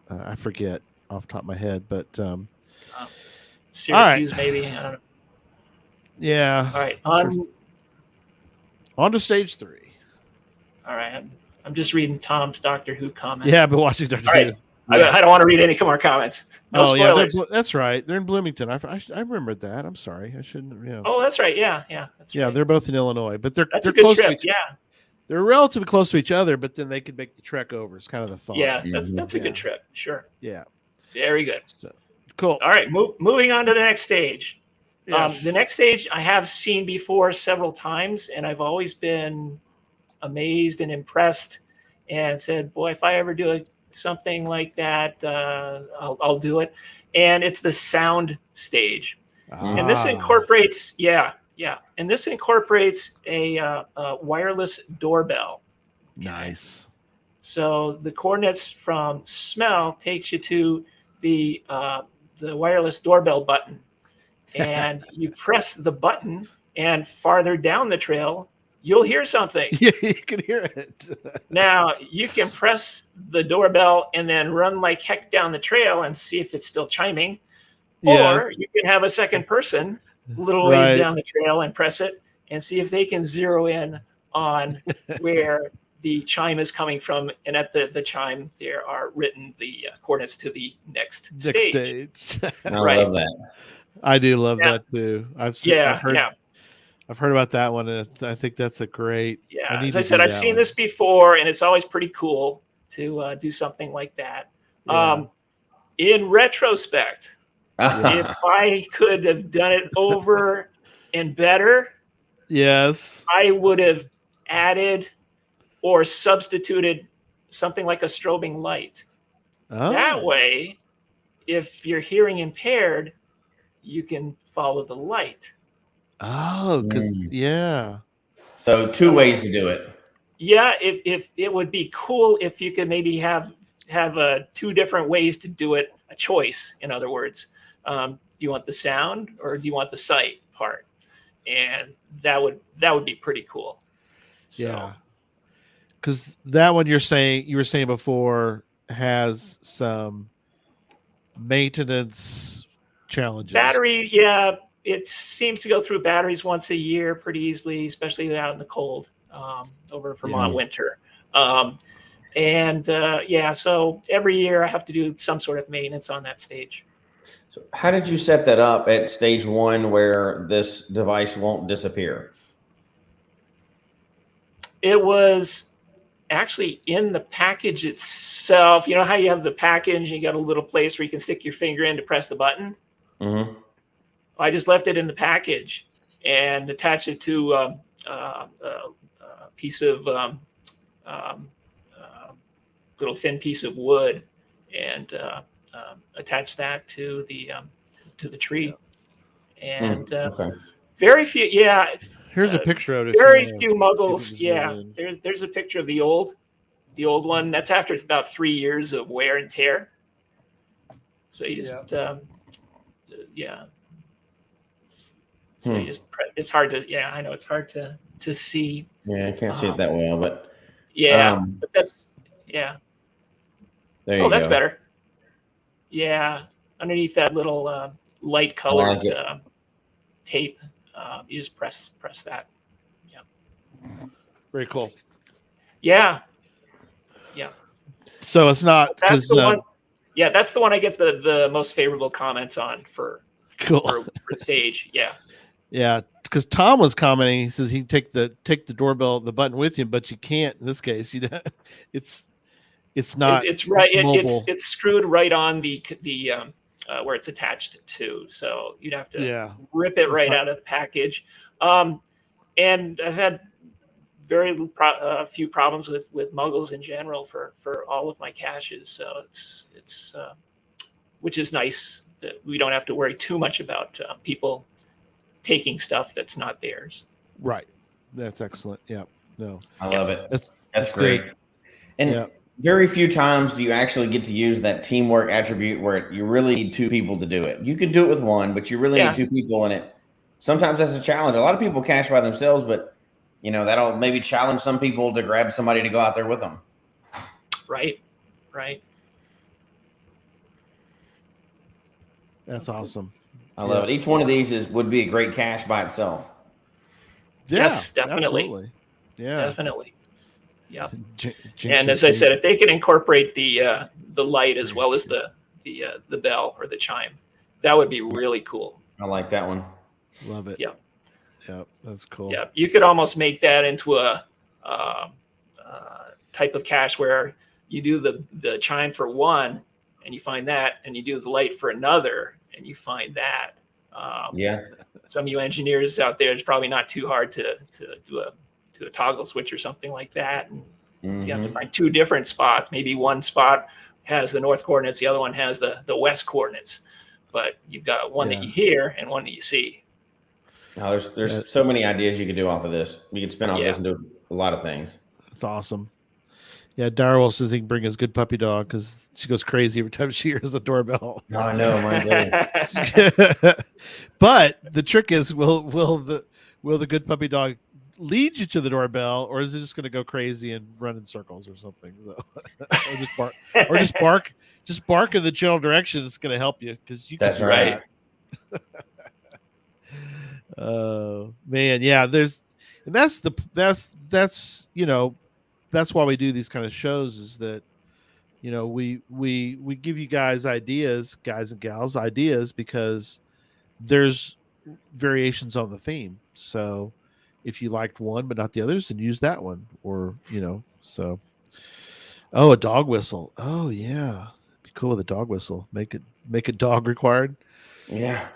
I forget off the top of my head. But Syracuse, maybe. I don't know. Yeah. All right. On to stage 3. All right. I'm just reading Tom's Doctor Who comments. Yeah, I've been watching Doctor Who. Right. I don't want to read any more comments. No spoilers. That's right. They're in Bloomington. I remembered that. I'm sorry. I shouldn't. Yeah. Oh, that's right. Yeah. That's right. Yeah, they're both in Illinois, but they're a good close trip. to each other. They're relatively close to each other, but then they could make the trek over. It's kind of the thought. Yeah, that's a good trip. Sure. Yeah. Very good. So, Cool. All right, moving on to the next stage. Yeah. The next stage I have seen before several times, and I've always been amazed and impressed and said, boy, if I ever do something like that, I'll do it. And it's the sound stage. And this incorporates, and this incorporates a wireless doorbell. Nice. So the coordinates from smell takes you to the wireless doorbell button, and you press the button, and farther down the trail, you'll hear something. Yeah, you can hear it. Now you can press the doorbell and then run like heck down the trail and see if it's still chiming. Yes. Or you can have a second person a little ways down the trail and press it and see if they can zero in on where the chime is coming from. And at the chime, there are written the coordinates to the next stage. I love that. I do love that too. I've heard about that one, and I think that's a great. Yeah, as I said, I've seen this before, and it's always pretty cool to do something like that. Yeah. In retrospect, if I could have done it over and better, yes, I would have added or substituted something like a strobing light. That way, if you're hearing impaired, you can follow the light. Oh, because So two ways to do it. Yeah, if it would be cool if you could maybe have two different ways to do it, a choice, in other words. Do you want the sound or do you want the sight part? And that would be pretty cool. So, yeah, because that one you were saying before has some maintenance challenges. Battery, it seems to go through batteries once a year pretty easily, especially out in the cold over Vermont winter. So every year I have to do some sort of maintenance on that stage. So how did you set that up at stage 1 where this device won't disappear? It was actually in the package itself. You know how you have the package and you got a little place where you can stick your finger in to press the button? Mm-hmm. I just left it in the package and attached it to a piece of little thin piece of wood, and attached that to the tree. And very few, Here's a picture of it. Very few muggles. Yeah, there's a picture of the old one. That's after about 3 years of wear and tear. So you just So you just it's hard to I know it's hard to see. Yeah, I can't see it that well, but but that's There you go. That's better. Yeah, underneath that little light colored tape, you just press that. Yeah. Very cool. Yeah. So it's not that's the one. Yeah, that's the one I get the most favorable comments on for stage. Yeah, because Tom was commenting. He says he'd take the doorbell, the button with you, but you can't in this case. It's not. It's right. Mobile. It's screwed right on the where it's attached to. So you'd have to rip it right out of the package. And I've had very few problems with muggles in general for all of my caches. So it's which is nice that we don't have to worry too much about people taking stuff that's not theirs. Right. That's excellent. Yeah. No. I love it. That's great. And very few times do you actually get to use that teamwork attribute where you really need 2 people to do it. You can do it with 1, but you really need 2 people in it. Sometimes that's a challenge. A lot of people cache by themselves, but that'll maybe challenge some people to grab somebody to go out there with them. Right. That's awesome. I love it. Each one of these would be a great cache by itself. Yes, definitely. Absolutely. Yeah, definitely. Yeah. And as I said, if they can incorporate the light as well as the bell or the chime, that would be really cool. I like that one. Love it. Yeah. That's cool. Yeah, you could almost make that into a type of cache where you do the chime for 1, and you find that, and you do the light for another, and you find that. Some of you engineers out there, it's probably not too hard to do a toggle switch or something like that. And you have to find two different spots. Maybe one spot has the north coordinates, the other one has the west coordinates. But you've got one that you hear and one that you see. No, there's so many ideas you could do off of this. You could spin off this and do a lot of things. It's awesome. Yeah, Darrell says he can bring his good puppy dog because she goes crazy every time she hears the doorbell. No, I know, mine. But the trick is, will the good puppy dog lead you to the doorbell, or is it just going to go crazy and run in circles or something? So, or just bark in the general direction. It's going to help you because you. That's right. Oh man, yeah. That's why we do these kind of shows, is that we give you guys ideas, guys and gals, ideas, because there's variations on the theme. So if you liked one but not the others, then use that one, or so. Oh, a dog whistle. Oh yeah, be cool with a dog whistle. Make it dog required. Yeah,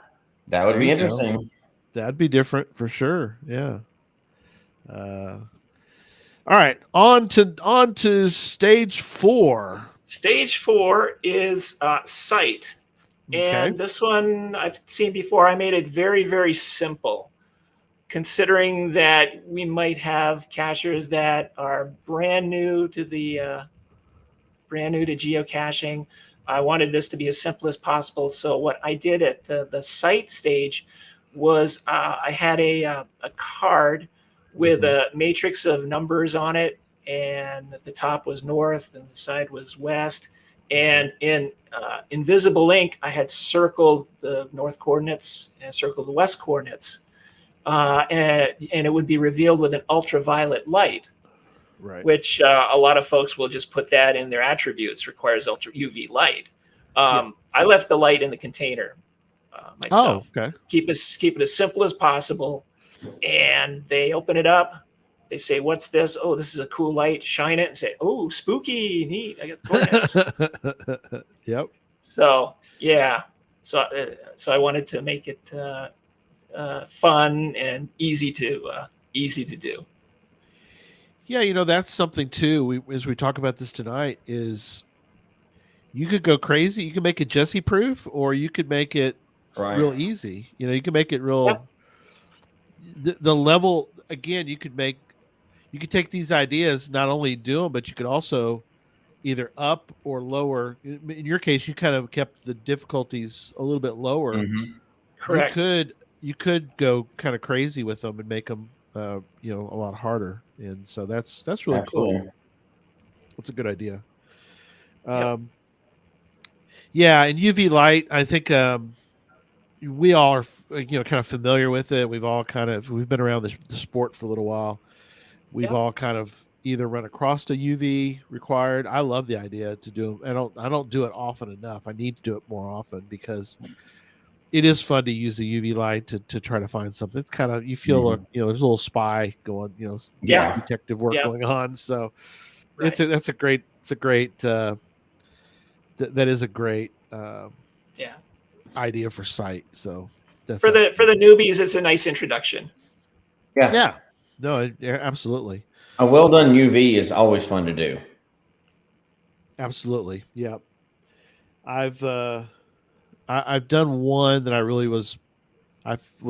that would be interesting. That'd be different for sure. Yeah. All right, on to stage 4. Stage 4 is sight. And this one I've seen before. I made it very, very simple, considering that we might have cachers that are brand new to geocaching. I wanted this to be as simple as possible. So what I did at the sight stage was I had a card with a matrix of numbers on it, and at the top was north and the side was west. And in invisible ink, I had circled the north coordinates and circled the west coordinates, and it would be revealed with an ultraviolet light, right? Which a lot of folks will just put that in their attributes. Requires ultra UV light. I left the light in the container myself. Oh, okay. Keep it as simple as possible. And they open it up. They say, "What's this?" "Oh, this is a cool light." Shine it and say, "Oh, spooky, neat. I got the coordinates." Yep. So yeah. So I wanted to make it fun and easy to do. Yeah, that's something too. As we talk about this tonight, is you could go crazy. You can make it Jesse proof, or you could make it real easy. You can make it real. Yep. The level, again, you could take these ideas, not only do them, but you could also either up or lower. In your case, you kind of kept the difficulties a little bit lower. Mm-hmm. Correct. You could go kind of crazy with them and make them, a lot harder. And so that's really cool. That's a good idea. Yep. Yeah, and UV light, I think we all are, kind of familiar with it. We've been around the sport for a little while. We've all kind of either run across a UV required. I love the idea to do. I don't do it often enough. I need to do it more often because it is fun to use the UV light to try to find something. It's kind of, you feel there's a little spy going, detective work going on. So that is a great idea for sight. So that's for the newbies, it's a nice introduction. Yeah. No, absolutely. A well done UV is always fun to do. Absolutely. Yeah. I've done one that I was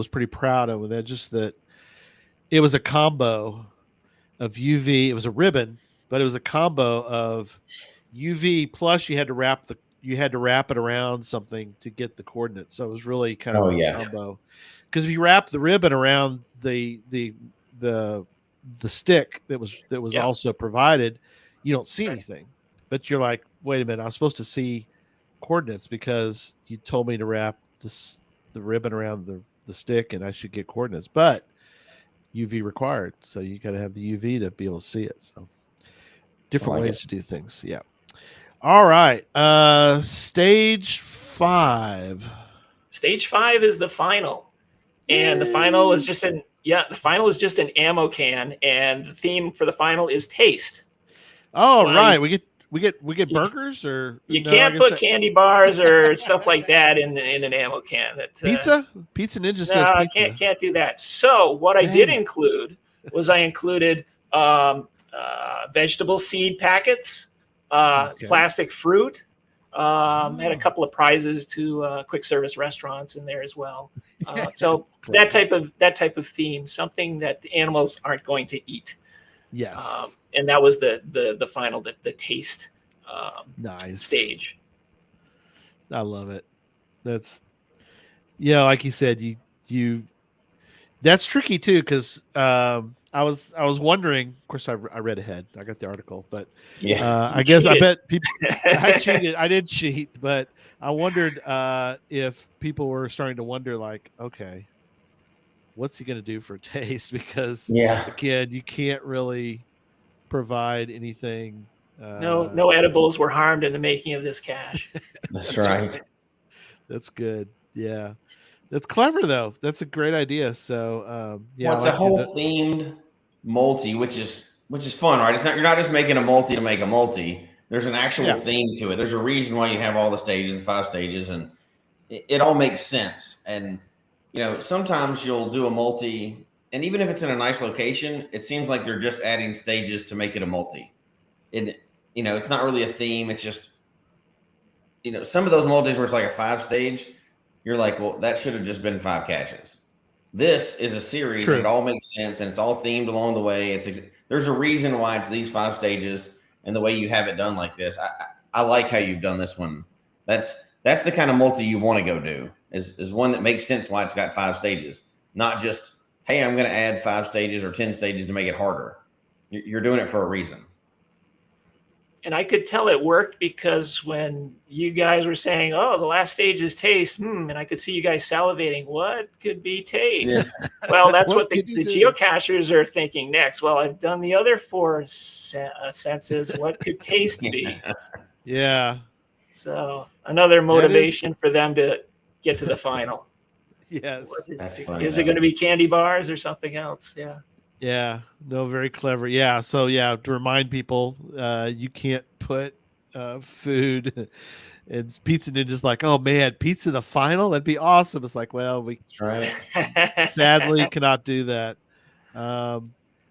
pretty proud of, with that, just that it was a combo of UV. It was a ribbon, but it was a combo of UV plus you had to wrap it around something to get the coordinates. So it was really kind of a combo. Because if you wrap the ribbon around the stick that was also provided, you don't see anything. But you're like, wait a minute, I was supposed to see coordinates because you told me to wrap the ribbon around the stick and I should get coordinates. But UV required, so you got to have the UV to be able to see it. So different ways to do things. Yeah. All right. Stage 5. Stage 5 is the final. And the final is just an ammo can, and the theme for the final is taste. Oh, right. We We get burgers or you no, can't put candy bars or stuff like that in an ammo can. Pizza Ninja says no, pizza. can't do that. So what I did include was I included vegetable seed packets, plastic fruit. Had a couple of prizes to quick service restaurants in there as well. So that type of theme, something that the animals aren't going to eat. Yes. And that was the final the taste nice stage. I love it. That's like you said, you that's tricky too, because I was wondering. Of course, I read ahead. I got the article, but I guess I bet people. I cheated. I did cheat, but I wondered if people were starting to wonder, like, okay, what's he going to do for taste? Because again, you can't really provide anything. No edibles were harmed in the making of this cache. That's right. That's good. Yeah. That's clever though. That's a great idea. So well, it's a whole themed multi, which is fun, right? You're not just making a multi to make a multi. There's an actual theme to it. There's a reason why you have all the stages, the 5 stages, and it all makes sense. And sometimes you'll do a multi, and even if it's in a nice location, it seems like they're just adding stages to make it a multi. It's not really a theme. It's just some of those multis where it's like a 5 stage. You're like, well, that should have just been 5 caches. This is a series, and it all makes sense, and it's all themed along the way. There's a reason why it's these 5 stages, and the way you have it done like this. I like how you've done this one. That's the kind of multi you want to go do. Is one that makes sense why it's got 5 stages, not just, hey, I'm going to add 5 stages or 10 stages to make it harder. You're doing it for a reason. And I could tell it worked because when you guys were saying, "Oh, the last stage is taste," and I could see you guys salivating. What could be taste? Yeah. Well, that's what the geocachers are thinking next. Well, I've done the other 4 senses. What could taste be? Yeah. So another motivation for them to get to the final. Yes. Is it going to be candy bars or something else? Yeah. Yeah, no, very clever. Yeah, so to remind people, you can't put food. And Pizza Ninja's like, oh man, pizza the final? That'd be awesome. It's like, well, we sadly cannot do that. I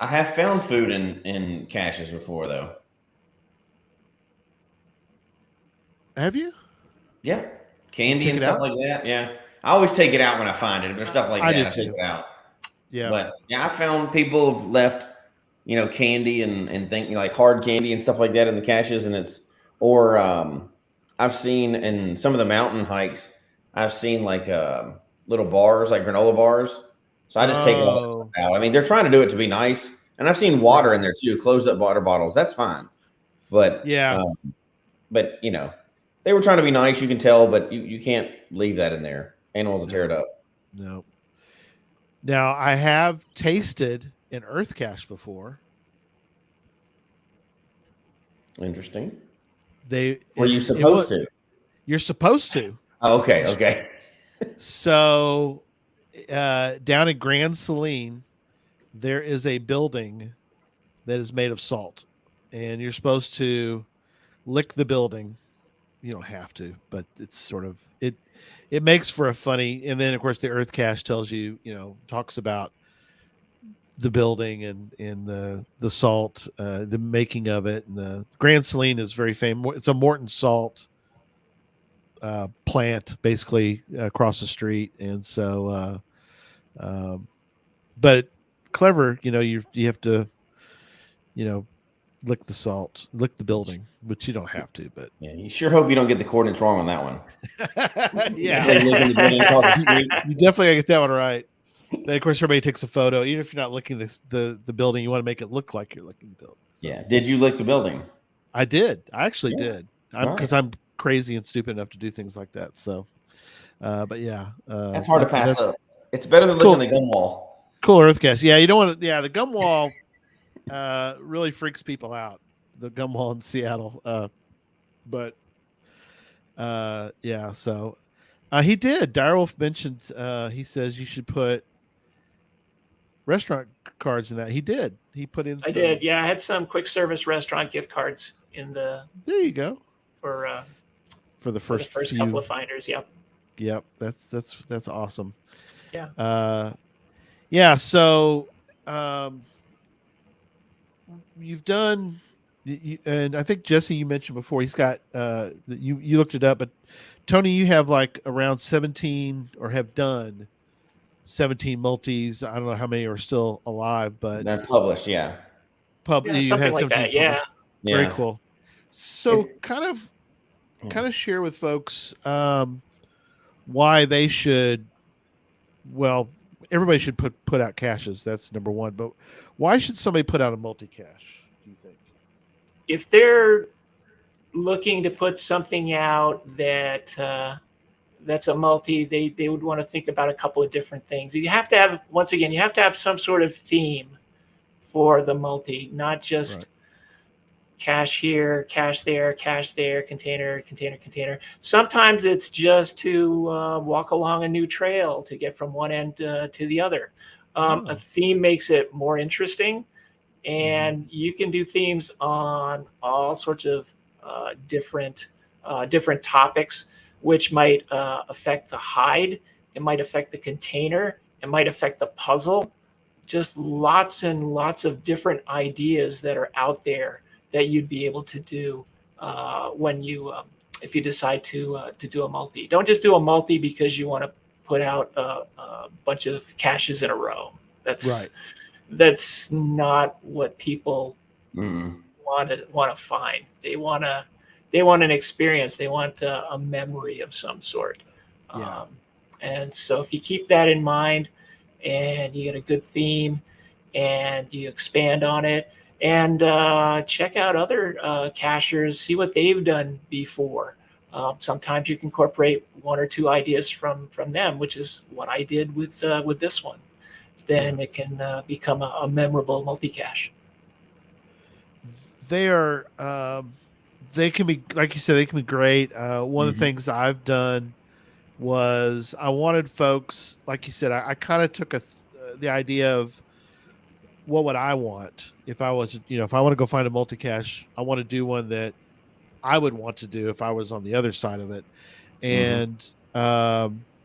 have found food in caches before, though. Have you? Yeah, candy and stuff like that. Yeah, I always take it out when I find it. If there's stuff like that, I take it out. Yeah, but I found people have left, candy and think like hard candy and stuff like that in the caches, and I've seen in some of the mountain hikes, I've seen like little bars, like granola bars. So I just take all that stuff out. I mean, they're trying to do it to be nice, and I've seen water in there too, closed up water bottles. That's fine, but but they were trying to be nice. You can tell, but you can't leave that in there. Animals will tear it up. No. Now, I have tasted an earth cache before. Interesting. Were you supposed to? You're supposed to. Oh, okay. So, down in Grand Saline, there is a building that is made of salt, and you're supposed to lick the building. You don't have to, but it's sort of it makes for a funny, and then of course the earth cache tells you, talks about the building and the salt, the making of it, and the Grand Saline is very famous. It's a Morton salt plant basically across the street, and so but clever, you have to lick the salt, lick the building, which you don't have to, but you sure hope you don't get the coordinates wrong on that one. Yeah. You definitely gotta get that one right. Then of course everybody takes a photo. Even if you're not licking the building, you want to make it look like you're licking the building. So. Yeah. Did you lick the building? I did. I actually did. Because I'm crazy and stupid enough to do things like that. So but yeah. That's hard to pass up. It's better than licking the gum wall. Cool earth cache. Yeah, you don't want to the gum wall really freaks people out, the gum wall in Seattle. But so he did. Direwolf mentioned, he says you should put restaurant cards in that. He did. He put in I did. Yeah, I had some quick service restaurant gift cards in the There you go. for the for the first first few. couple of finders. Yep. Yep, that's awesome. Yeah. Yeah. So, um, you've done, and I think Jesse, you mentioned before, he's got you looked it up, but Tony, you have like around 17 or have done 17 multis. I don't know how many are still alive, but They're published, yeah. Yeah, you something had like 17 that. Yeah. published. Very Yeah. cool. So It's, kind of share with folks why they should, well, everybody should put out caches. That's number one. But why should somebody put out a multi-cache, do you think? If they're looking to put something out that's a multi, they would want to think about a couple of different things. You have to have, once again, you have to have some sort of theme for the multi, not just cache here, cache there, container, container, container. Sometimes it's just to walk along a new trail to get from one end to the other. A theme makes it more interesting, and you can do themes on all sorts of different topics, which might affect the hide, it might affect the container, it might affect the puzzle. Just lots and lots of different ideas that are out there that you'd be able to do when you if you decide to do a multi. Don't just do a multi because you want to put out a bunch of caches in a row. That's not what people want to find. They want an experience. They want a memory of some sort. And so if you keep that in mind, and you get a good theme, and you expand on it, and check out other cachers, see what they've done before. Sometimes you can incorporate one or two ideas from them, which is what I did with this one. Then it can become a memorable multi-cache. They are, they can be, like you said, they can be great. One of the things I've done was I wanted folks, like you said, I kind of took the idea of what would I want if I was, if I want to go find a multi-cache, I want to do one that I would want to do if I was on the other side of it. And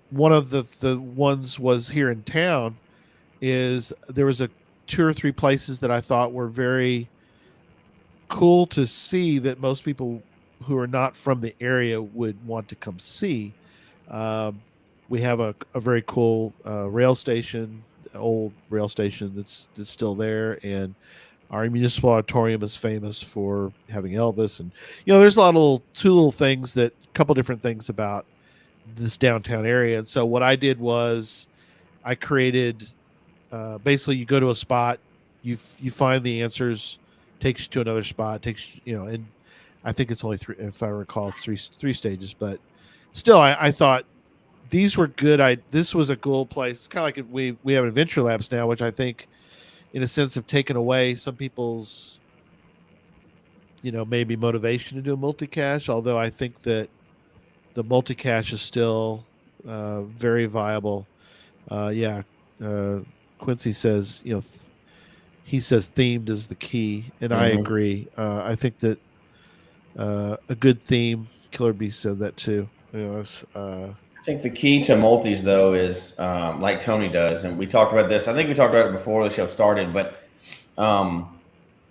one of the ones was here in town is there was 2 or 3 places that I thought were very cool to see that most people who are not from the area would want to come see. We have a very cool rail station, old rail station that's still there, and our municipal auditorium is famous for having Elvis. And there's a lot of two couple different things about this downtown area. And so what I did was I created basically you go to a spot, you find the answers, takes you to another spot, and I think it's only 3, if I recall, it's three stages, but still, I thought these were good. This was a cool place. It's kind of like we have Adventure Labs now, which I think, in a sense, have taken away some people's, maybe motivation to do a multi-cache. Although I think that the multi-cache is still very viable. Quincy says, he says themed is the key, and I agree. I think that a good theme. Killer Bee said that too. I think the key to multis, though, is like Tony does, and we talked about this. I think we talked about it before the show started, but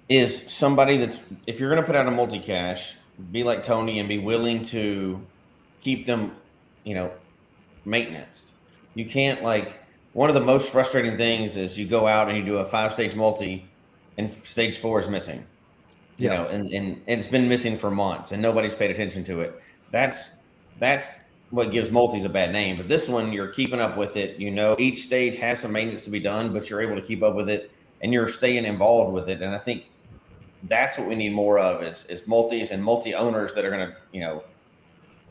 is somebody that's, if you're going to put out a multi-cache, be like Tony and be willing to keep them, maintenance. You can't, one of the most frustrating things is you go out and you do a 5-stage multi, and stage 4 is missing. And it's been missing for months, and nobody's paid attention to it. That's what gives multis a bad name. But this one, you're keeping up with it. Each stage has some maintenance to be done, but you're able to keep up with it, and you're staying involved with it. And I think that's what we need more of is multis and multi owners that are going to,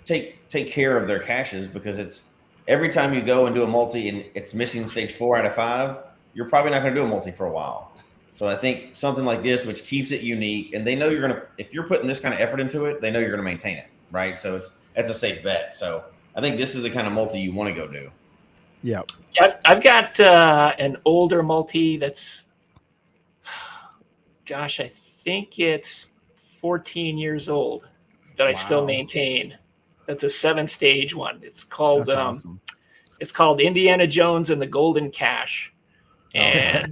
take care of their caches, because it's every time you go and do a multi and it's missing stage 4 out of 5, you're probably not going to do a multi for a while. So I think something like this, which keeps it unique, and they know if you're putting this kind of effort into it, they know you're going to maintain it, right? So that's a safe bet. So I think this is the kind of multi you want to go do. Yeah. I've got an older multi that's, gosh, I think it's 14 years old that I still maintain. That's a 7-stage one. It's called That's awesome. It's called Indiana Jones and the Golden Cache. And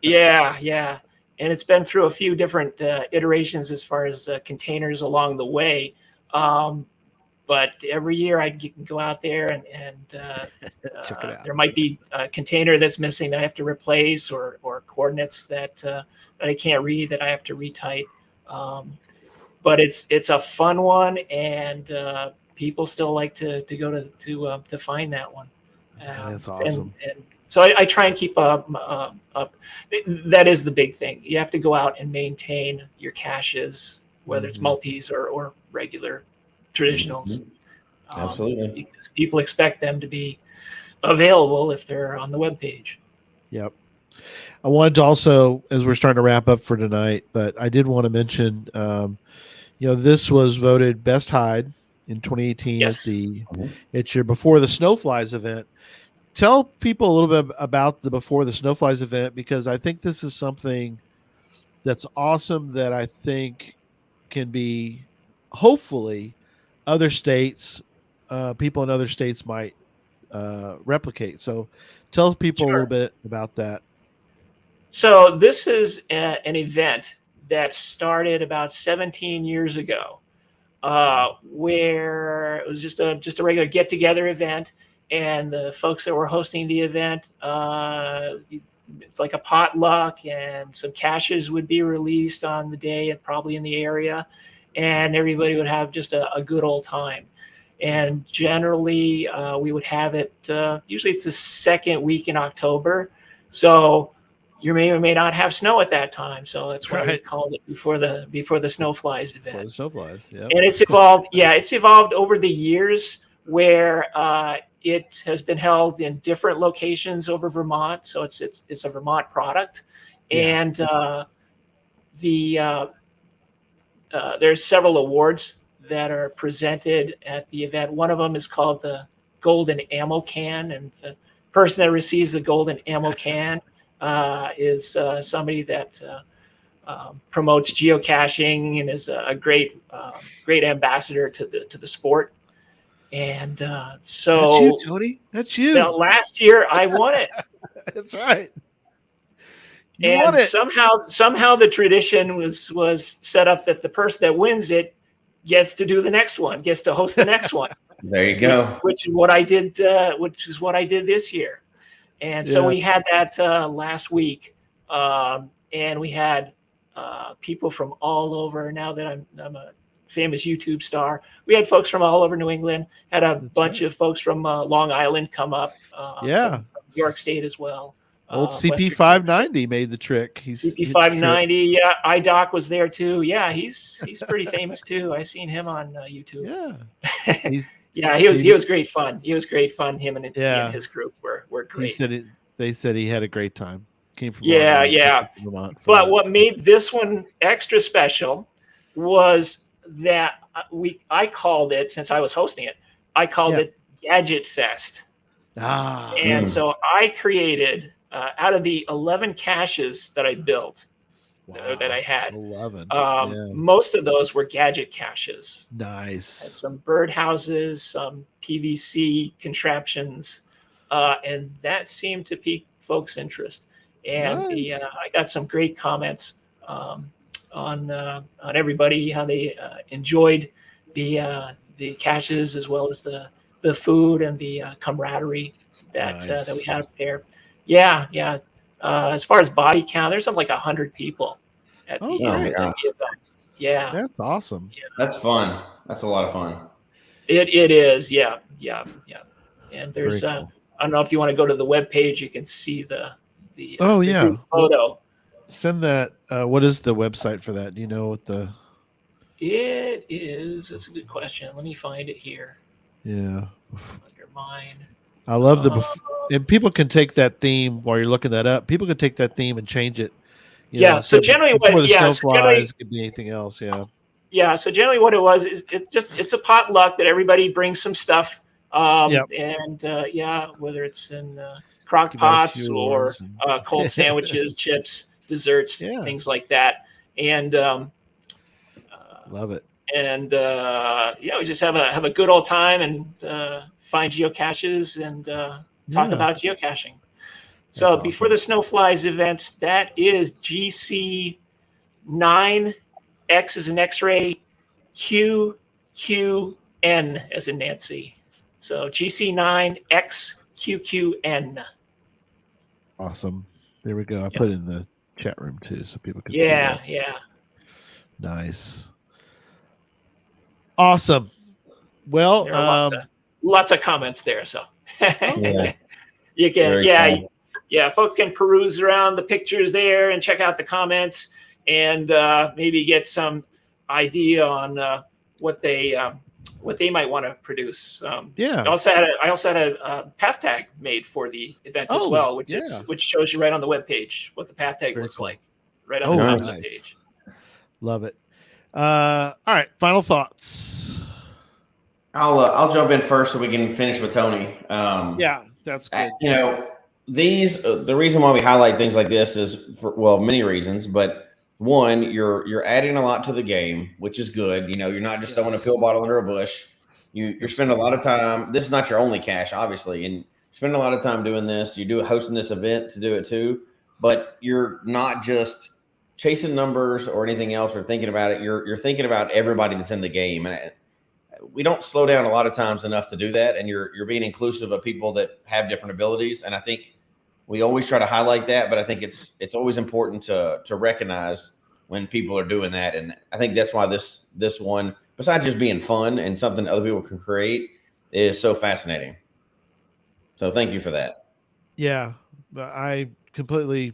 yeah. And it's been through a few different iterations as far as containers along the way. But every year I can go out there and check it out. There might be a container that's missing that I have to replace, or coordinates that I can't read that I have to retype. But it's a fun one, and people still like to go to find that one. That's awesome. And so I try and keep up. That is the big thing. You have to go out and maintain your caches, whether it's multis or regular traditionals. Absolutely. Because people expect them to be available if they're on the web page. Yep. I wanted to also, as we're starting to wrap up for tonight, but I did want to mention, this was voted best hide in 2018 at your Before the Snowflies event. Tell people a little bit about the Before the Snowflies event, because I think this is something that's awesome that I think can be, hopefully, other states, people in other states might replicate. So tell people a little bit about that. So this is an event that started about 17 years ago, where it was just a regular get-together event, and the folks that were hosting the event, it's like a potluck, and some caches would be released on the day and probably in the area, and everybody would have just a good old time. And generally, we would have it, usually it's the second week in October. So you may or may not have snow at that time. So that's why we called it Before the Snowflies event. Before the Snowflies, yeah. And it's evolved over the years, where it has been held in different locations over Vermont. So it's a Vermont product. Yeah. And there's several awards that are presented at the event. One of them is called the Golden Ammo Can, and the person that receives the Golden Ammo Can is somebody that promotes geocaching and is a great ambassador to the sport. And so that's you, Tony. That's you. Last year I won it. That's right. You won it. Somehow the tradition was set up that the person that wins it gets to do the next one, gets to host the next one. There you go. Which is what I did. This year. And so we had that last week, and we had people from all over. Now that I'm a famous YouTube star, we had folks from all over New England. Had a bunch of folks from Long Island come up. From New York State as well. Old CP590 made the trick. CP590. Yeah, iDoc was there too. Yeah, he's pretty famous too. I seen him on YouTube. Yeah. He was great fun. Him and his group were great. They said he had a great time. Came from Vermont. But what made this one extra special was that I called it, since I was hosting it, I called it Gadget Fest. And so I created out of the 11 caches that I built, that I had, 11. Most of those were gadget caches. Nice. And some birdhouses, some PVC contraptions, and that seemed to pique folks' interest. And I got some great comments on everybody, how they enjoyed the caches, as well as the food and the camaraderie that we had there. Yeah. As far as body count, there's something like 100 people at the event. Yeah, that's awesome. Yeah. That's fun. That's a lot of fun. It is. Yeah. And there's cool. I don't know if you want to go to the webpage, you can see the photo. Send that. What is the website for that? Do you know what the? It is. That's a good question. Let me find it here. Yeah. Under mine. I love and people can take that theme while you're looking that up. People can take that theme and change it. So generally, Snowflies could be anything else. Yeah. Yeah. So generally, what it was is it's a potluck that everybody brings some stuff. And whether it's in crock pots or cold sandwiches, chips, desserts, things like that. And Love it. And we just have a good old time and find geocaches and talk about geocaching. So That's before awesome. the Snow Flies events, that is GC 9, X as an X-ray, QQN as in Nancy. So GC 9 XQQN. Awesome. There we go. I put it in the chat room too, so people can see Yeah, that. yeah. Nice. Awesome. Well, There are lots of comments there. So Yeah. you can, Very cool. folks can peruse around the pictures there and check out the comments and maybe get some idea on what they might want to produce. I also had a path tag made for the event as well, which shows you right on the webpage what the path tag looks like, right on the top of the page. Love it. All right, final thoughts. I'll jump in first so we can finish with Tony. That's good. The reason why we highlight things like this is for many reasons, but one, you're adding a lot to the game, which is good. You're not just throwing a pill bottle under a bush. You're spending a lot of time. This is not your only cache, obviously, and spend a lot of time doing this. You hosting this event to do it too, but you're not just chasing numbers or anything else or thinking about it. You're thinking about everybody that's in the game, and we don't slow down a lot of times enough to do that. And you're being inclusive of people that have different abilities, and I think we always try to highlight that, but I think it's always important to recognize when people are doing that. And I think that's why this one, besides just being fun and something other people can create, is so fascinating. So thank you for that. Yeah, I completely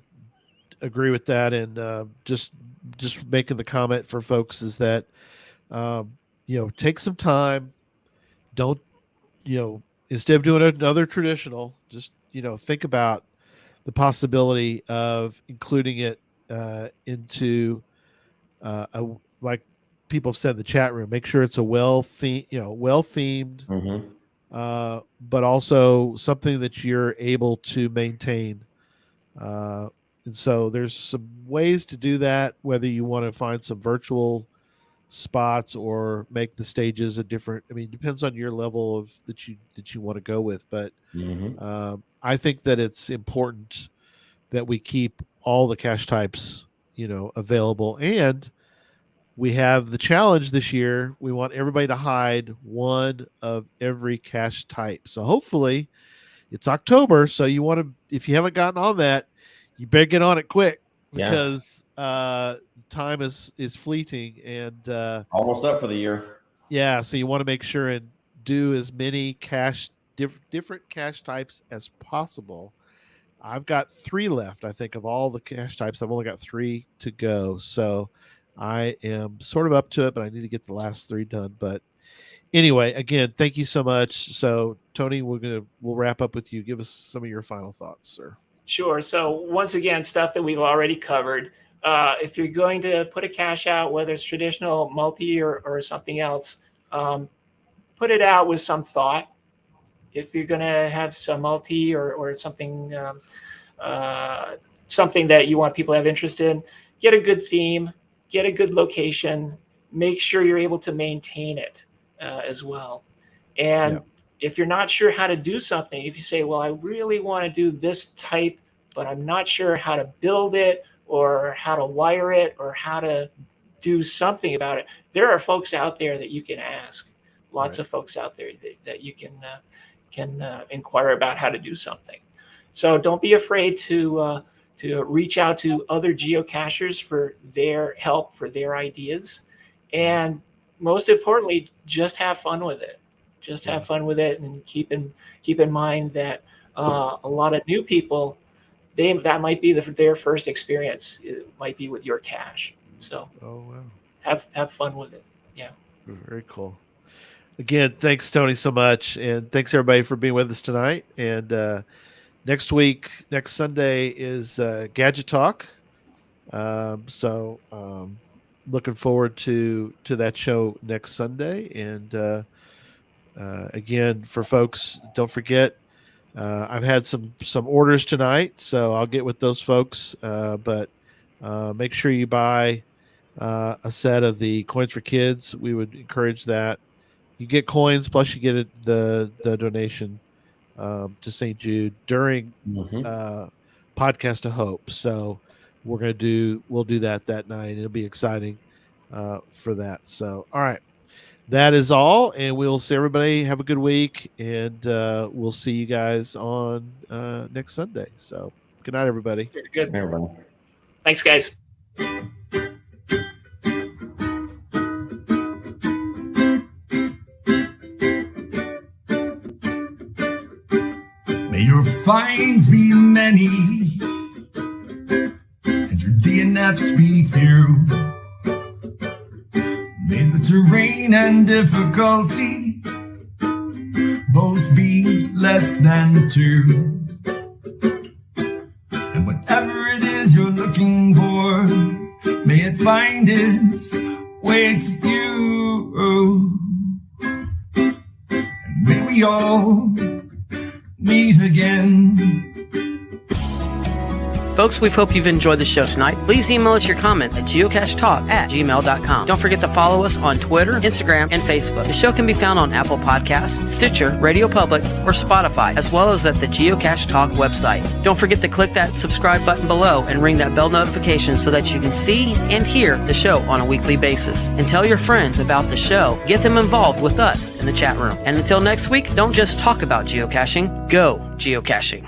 agree with that. And just making the comment for folks is that, take some time. Don't, instead of doing another traditional, just, think about the possibility of including it into like people have said in the chat room. Make sure it's a well themed, but also something that you're able to maintain. And so there's some ways to do that. Whether you want to find some virtual spots or make the stages a different. I mean, it depends on your level of that you want to go with, but. I think that it's important that we keep all the cache types, available. And we have the challenge this year. We want everybody to hide one of every cache type. So hopefully it's October. So if you haven't gotten on that, you better get on it quick because time is fleeting and almost up for the year. Yeah. So you want to make sure and do as many different cache types as possible. I've got 3 left, I think, of all the cache types. I've only got 3 to go. So I am sort of up to it, but I need to get the last 3 done. But anyway, again, thank you so much. So Tony, we'll wrap up with you. Give us some of your final thoughts, sir. Sure. So once again, stuff that we've already covered. If you're going to put a cache out, whether it's traditional, multi, or something else, put it out with some thought. If you're going to have some multi or something, something that you want people to have interest in, get a good theme, get a good location, make sure you're able to maintain it as well. And if you're not sure how to do something, if you say, well, I really want to do this type, but I'm not sure how to build it or how to wire it or how to do something about it, there are folks out there that you can ask. Lots of folks out there that you can inquire about how to do something. So don't be afraid to reach out to other geocachers for their help, for their ideas. And most importantly, just have fun with it. Just have fun with it and keep in mind that a lot of new people, that might be their first experience. It might be with your cache. So have fun with it. Yeah. Very cool. Again, thanks, Tony, so much. And thanks, everybody, for being with us tonight. And next Sunday is Gadget Talk. So looking forward to that show next Sunday. And again, for folks, don't forget, I've had some orders tonight, so I'll get with those folks. But make sure you buy a set of the Coins for Kids. We would encourage that. You get coins, plus you get the donation to St. Jude during Podcast of Hope. So we'll do that night. It'll be exciting for that. So, all right. That is all, and we'll see everybody. Have a good week, and we'll see you guys on next Sunday. So, good night, everybody. Very good. Everybody. Thanks, guys. May your finds be many, and your DNFs be few. May the terrain and difficulty both be less than 2. And whatever it is you're looking for, may it find its way to you. And may we all meet again. Folks, we hope you've enjoyed the show tonight. Please email us your comment at geocachetalk@gmail.com. Don't forget to follow us on Twitter, Instagram, and Facebook. The show can be found on Apple Podcasts, Stitcher, Radio Public, or Spotify, as well as at the Geocache Talk website. Don't forget to click that subscribe button below and ring that bell notification so that you can see and hear the show on a weekly basis. And tell your friends about the show. Get them involved with us in the chat room. And until next week, don't just talk about geocaching, go geocaching.